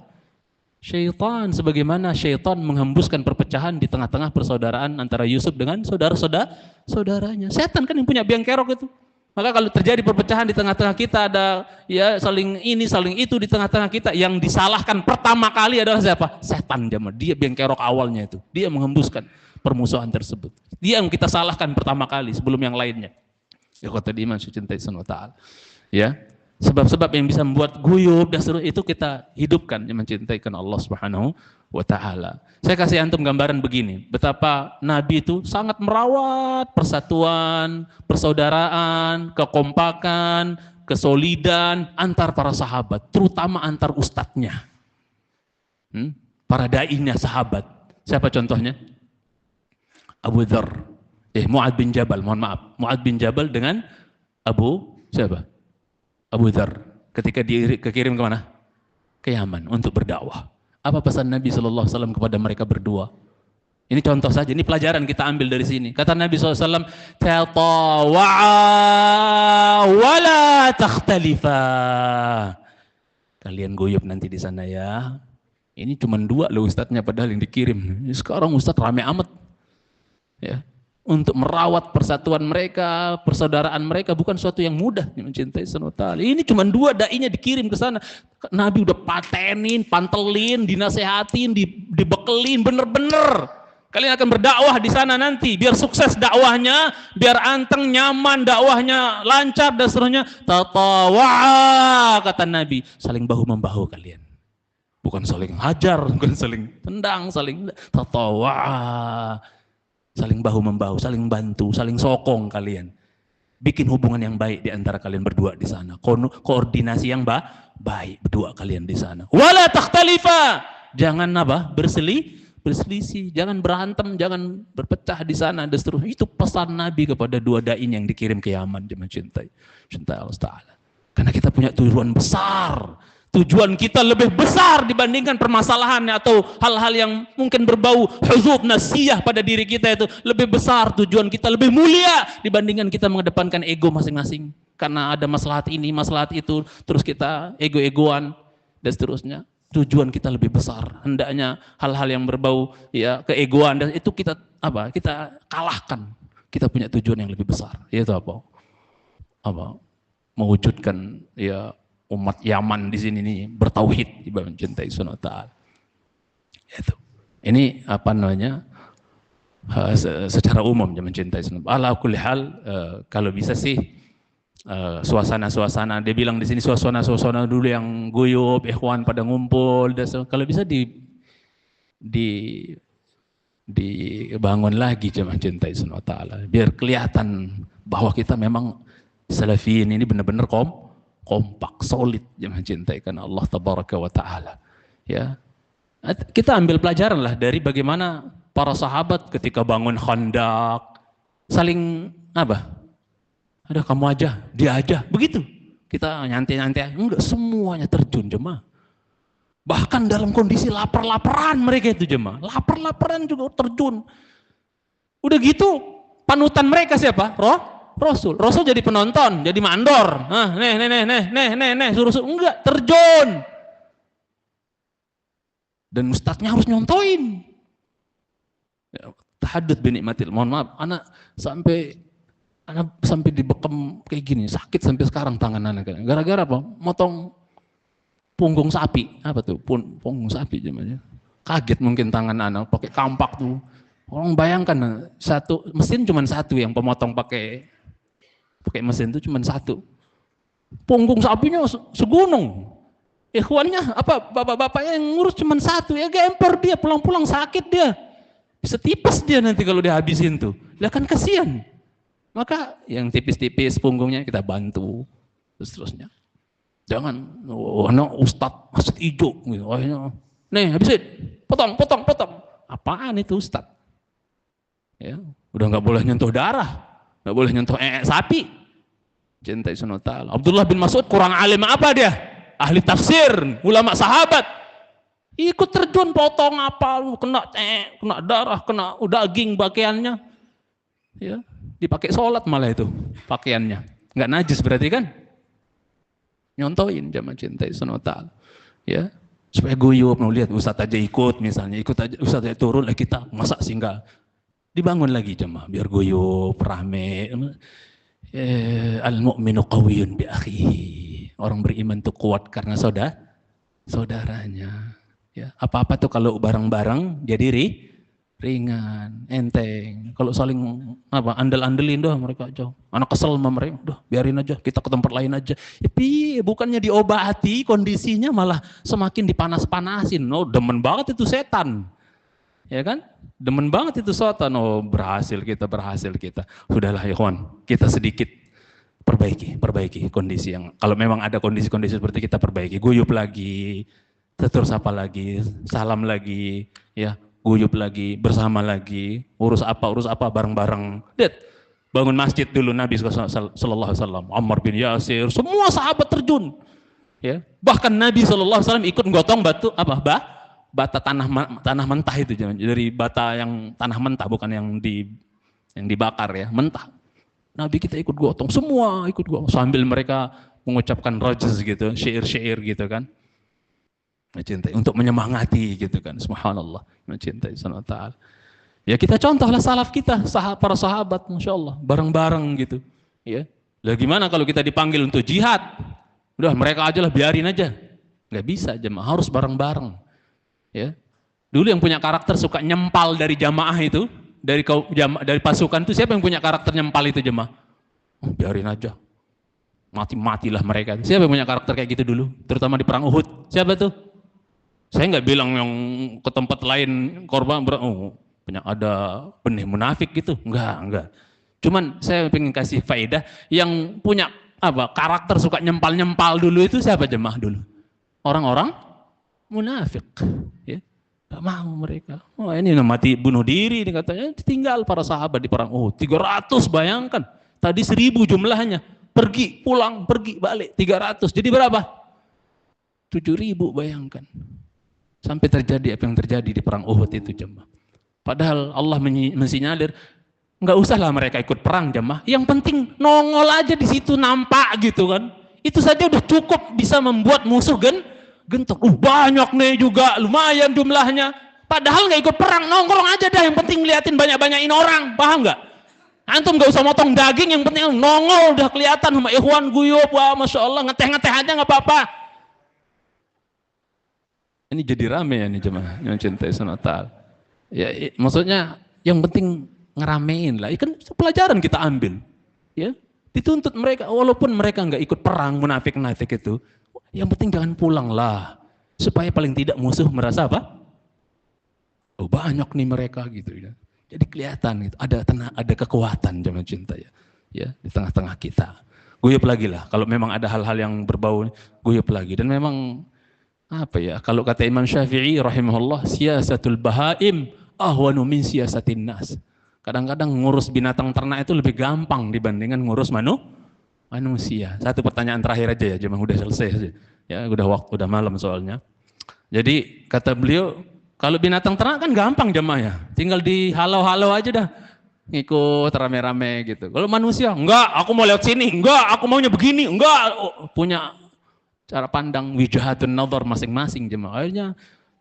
[SPEAKER 1] Syaitan. Sebagaimana syaitan menghembuskan perpecahan di tengah-tengah persaudaraan antara Yusuf dengan saudaranya. Setan kan yang punya biang kerok itu. Maka kalau terjadi perpecahan di tengah-tengah kita, ada ya saling ini saling itu di tengah-tengah kita, yang disalahkan pertama kali adalah siapa? Setan, jemaah. Dia biang kerok awalnya itu. Dia menghembuskan permusuhan tersebut. Dia yang kita salahkan pertama kali sebelum yang lainnya. Ya kata iman cintai Subhanahu wa taala. Ya. Sebab-sebab yang bisa membuat guyub dan seterusnya itu kita hidupkan, yang mencintaikan Allah Subhanahu wa taala. Saya kasih antum gambaran begini, betapa Nabi itu sangat merawat persatuan, persaudaraan, kekompakan, kesolidan antar para sahabat, terutama antar ustadznya. Para dai-nya sahabat. Siapa contohnya? Abu Dzar. Mu'adz bin Jabal, mohon maaf. Mu'adz bin Jabal dengan siapa? Abu Dzar, ketika dikirim ke mana? Ke Yaman untuk berdakwah. Apa pesan Nabi SAW kepada mereka berdua? Ini contoh saja, ini pelajaran kita ambil dari sini. Kata Nabi SAW, "Tatawa'a wa la takhtalifa." Kalian guyub nanti di sana ya. Ini cuma 2 loh ustadznya padahal yang dikirim. Sekarang ustadz rame amat. Ya. Untuk merawat persatuan mereka, persaudaraan mereka bukan suatu yang mudah, mencintai Subhanahu wa taala. Ini cuma 2 dai-nya dikirim ke sana. Nabi udah patenin, pantelin, dinasehatin, dibekelin bener-bener. Kalian akan berdakwah di sana nanti, biar sukses dakwahnya, biar anteng, nyaman, dakwahnya lancar dan seterusnya. Tatawa'a, kata Nabi, saling bahu-membahu kalian. Bukan saling hajar, bukan saling tendang, saling tatawa'a. Saling bahu-membahu, saling bantu, saling sokong kalian. Bikin hubungan yang baik di antara kalian berdua di sana. Koordinasi yang baik berdua kalian di sana. Wala takhtalifa. Jangan berselisih, jangan berantem, jangan berpecah di sana dan seterusnya. Itu pesan Nabi kepada 2 dai yang dikirim ke Yaman, dia mencintai Allah Taala. Karena kita punya tujuan besar. Tujuan kita lebih besar dibandingkan permasalahannya atau hal-hal yang mungkin berbau huzub nasiyah pada diri kita, itu lebih besar. Tujuan kita lebih mulia dibandingkan kita mengedepankan ego masing-masing. Karena ada maslahat ini, maslahat itu, terus kita ego-egoan dan seterusnya. Tujuan kita lebih besar. Hendaknya hal-hal yang berbau ya keegoan dan itu kita kalahkan. Kita punya tujuan yang lebih besar. Yaitu apa? Mewujudkan ya umat Yaman di sini nih bertauhid, mencintai Subhanahu wa taala. Itu. Ini apa namanya? Secara umum mencintai Subhanahu wa taala. Ala kulli hal, kalau bisa sih suasana-suasana, dia bilang di sini suasana-suasana dulu yang guyub, ikhwan pada ngumpul, kalau bisa dibangun lagi, mencintai Subhanahu wa taala. Biar kelihatan bahwa kita memang salafiyin ini benar-benar kompak, solid, yang mencintaikan Allah Tabaraka wa Ta'ala. Ya. Kita ambil pelajaran lah dari bagaimana para sahabat ketika bangun Khandaq, saling ada kamu aja, dia aja, begitu. Kita nyantai-nyantai, enggak, semuanya terjun, jemaah. Bahkan dalam kondisi lapar-laparan mereka itu, jemaah. Lapar-laparan juga terjun. Udah gitu, panutan mereka siapa? Rasul jadi penonton, jadi mandor. Suruh enggak, terjun. Dan ustadznya harus nyontoin. Tahadduts bi nikmatil. Mohon maaf, anak sampai dibekem kayak gini, sakit sampai sekarang tangan anak. Gara-gara apa? Motong punggung sapi. Apa tuh? Punggung sapi namanya. Kaget mungkin tangan anak pakai kampak tuh. Orang bayangkan satu mesin cuma satu yang pemotong pakai mesin itu cuma satu. Punggung sapinya segunung. Ikhwannya bapak-bapaknya yang ngurus cuma satu. Ya gemper dia, pulang-pulang sakit dia. Bisa tipes dia nanti kalau dihabisin tuh. Lah kan kasihan. Maka yang tipis-tipis punggungnya kita bantu. Terus-terusnya. Jangan ustadz masjid hijau gitu. Nih habisin. Potong. Apaan itu ustadz? Ya, udah nggak boleh nyentuh darah. Nggak boleh nyentuh sapi. Cintai Subhanahu wa taala. Abdullah bin Mas'ud kurang alim apa dia? Ahli tafsir, ulama sahabat. Ikut terjun, potong apa, kena darah, kena daging pakaiannya. Ya, dipakai sholat malah itu pakaiannya. Nggak najis berarti kan? Nyontoin jamaah cintai sunota. Ya, supaya guyup, mau lihat Ustadz aja ikut misalnya, ikut aja Ustadz aja turun, kita masa singgah. Dibangun lagi jemaah biar guyup, rame. Al-mu'minu qawiyun bi akhihi. Orang beriman itu kuat karena saudaranya. Ya, apa-apa tuh kalau bareng-bareng jadi ringan, enteng. Kalau saling andel-andelin doh mereka aja. Anak kesel sama mereka, udah biarin aja, kita ke tempat lain aja. Tapi bukannya diobati, kondisinya malah semakin dipanas-panasin. Oh, demen banget itu setan. Ya kan? Demen banget itu setan. Oh, berhasil kita. Sudahlah ya kawan, kita sedikit perbaiki kondisi yang kalau memang ada kondisi-kondisi seperti kita perbaiki. Guyup lagi, tetur sapa lagi, salam lagi, ya. Guyup lagi, bersama lagi, urus apa bareng-bareng. Lihat, bangun masjid dulu Nabi sallallahu alaihi wasallam, Ammar bin Yasir, semua sahabat terjun. Ya, bahkan Nabi sallallahu alaihi wasallam ikut gotong batu bata tanah mentah itu, dari bata yang tanah mentah, bukan yang dibakar ya, mentah. Nabi kita ikut gotong, semua ikut gotong sambil mereka mengucapkan rajz gitu, syair-syair gitu kan. Mencintai untuk menyemangati gitu kan, subhanallah, mencintai subhanahu wa ta'ala. Ya kita contohlah salaf kita, para sahabat, masya Allah, bareng-bareng gitu. Ya, lah gimana kalau kita dipanggil untuk jihad? Udah mereka aja lah, biarin aja. Nggak bisa jemaah, harus bareng-bareng. Ya, dulu yang punya karakter suka nyempal dari jamaah itu, dari pasukan itu siapa yang punya karakter nyempal itu jemaah? Oh, biarin aja, matilah mereka. Siapa yang punya karakter kayak gitu dulu? Terutama di perang Uhud. Siapa tuh? Saya nggak bilang yang ke tempat lain korban punya ada benih munafik gitu, enggak. Cuman saya pengen kasih faedah yang punya karakter suka nyempal dulu itu siapa jemaah dulu? Orang-orang munafik, ya. Gak mau mereka. Oh ini mati bunuh diri nih katanya, tinggal para sahabat di perang 300 bayangkan. Tadi 1000 jumlahnya, pergi pulang pergi balik 300, jadi berapa? 7.000 bayangkan. Sampai terjadi apa yang terjadi di perang Uhud itu jemaah. Padahal Allah mensinyalir, nggak usahlah mereka ikut perang jemaah. Yang penting nongol aja di situ, nampak gitu kan. Itu saja udah cukup bisa membuat musuh gentok. Banyak nih juga, lumayan jumlahnya. Padahal nggak ikut perang, nongkrong aja dah. Yang penting liatin banyak-banyakin orang, paham nggak? Antum nggak usah motong daging, yang penting nongol udah kelihatan sama ikhwan guyup, wah masya Allah, ngeteh-ngeteh aja nggak apa-apa. Ini jadi rame ya nih jemaah yang cintai sunnatal. Ya, maksudnya yang penting ngeramein lah. Kan pelajaran kita ambil. Ya, dituntut mereka walaupun mereka nggak ikut perang munafik itu. Yang penting jangan pulang lah. Supaya paling tidak musuh merasa apa? Oh banyak nih mereka gitu ya. Jadi kelihatan gitu, ada kekuatan jemaah cinta ya. Ya, di tengah-tengah kita. Guyup lagi lah. Kalau memang ada hal-hal yang berbau, guyup lagi. Dan memang kalau kata Imam Syafi'i rahimahullah, siyasatul bahaim ahwanu min siyasatin nas. Kadang-kadang ngurus binatang ternak itu lebih gampang dibandingkan ngurus manusia. Satu pertanyaan terakhir aja ya, cuma udah selesai aja. Ya, udah malam soalnya. Jadi kata beliau, kalau binatang ternak kan gampang jemaah ya. Tinggal dihalau-halau aja dah. Ngikut rame-rame gitu. Kalau manusia, enggak, aku mau lewat sini, enggak, aku maunya begini, enggak, punya cara pandang wijahatun nazar masing-masing jemaah, akhirnya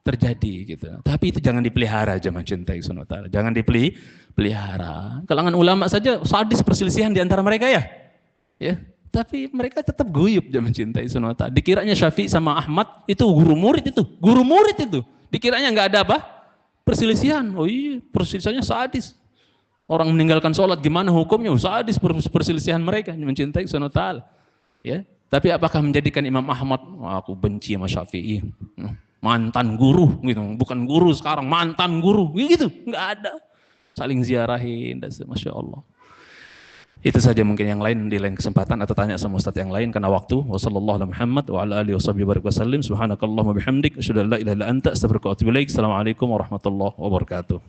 [SPEAKER 1] terjadi gitu. Tapi itu jangan dipelihara jemaah cintai sunnatal. Jangan dipelihara. Kalangan ulama saja sadis perselisihan di antara mereka ya. Ya, tapi mereka tetap guyup jemaah cintai sunnatal. Dikiranya Syafi'i sama Ahmad itu guru murid itu. Dikiranya enggak ada apa? Perselisihan. Oh iya, perselisihannya sadis. Orang meninggalkan sholat gimana hukumnya? Sadis perselisihan mereka mencintai sunnatal. Ya. Tapi apakah menjadikan Imam Ahmad, aku benci sama Syafi'i, mantan guru gitu, bukan guru sekarang, mantan guru gitu, nggak ada. Saling ziarahin, masya Allah. Itu saja, mungkin yang lain di lain kesempatan atau tanya sama Ustaz yang lain karena waktu. Wassalamualaikum warahmatullahi wabarakatuh.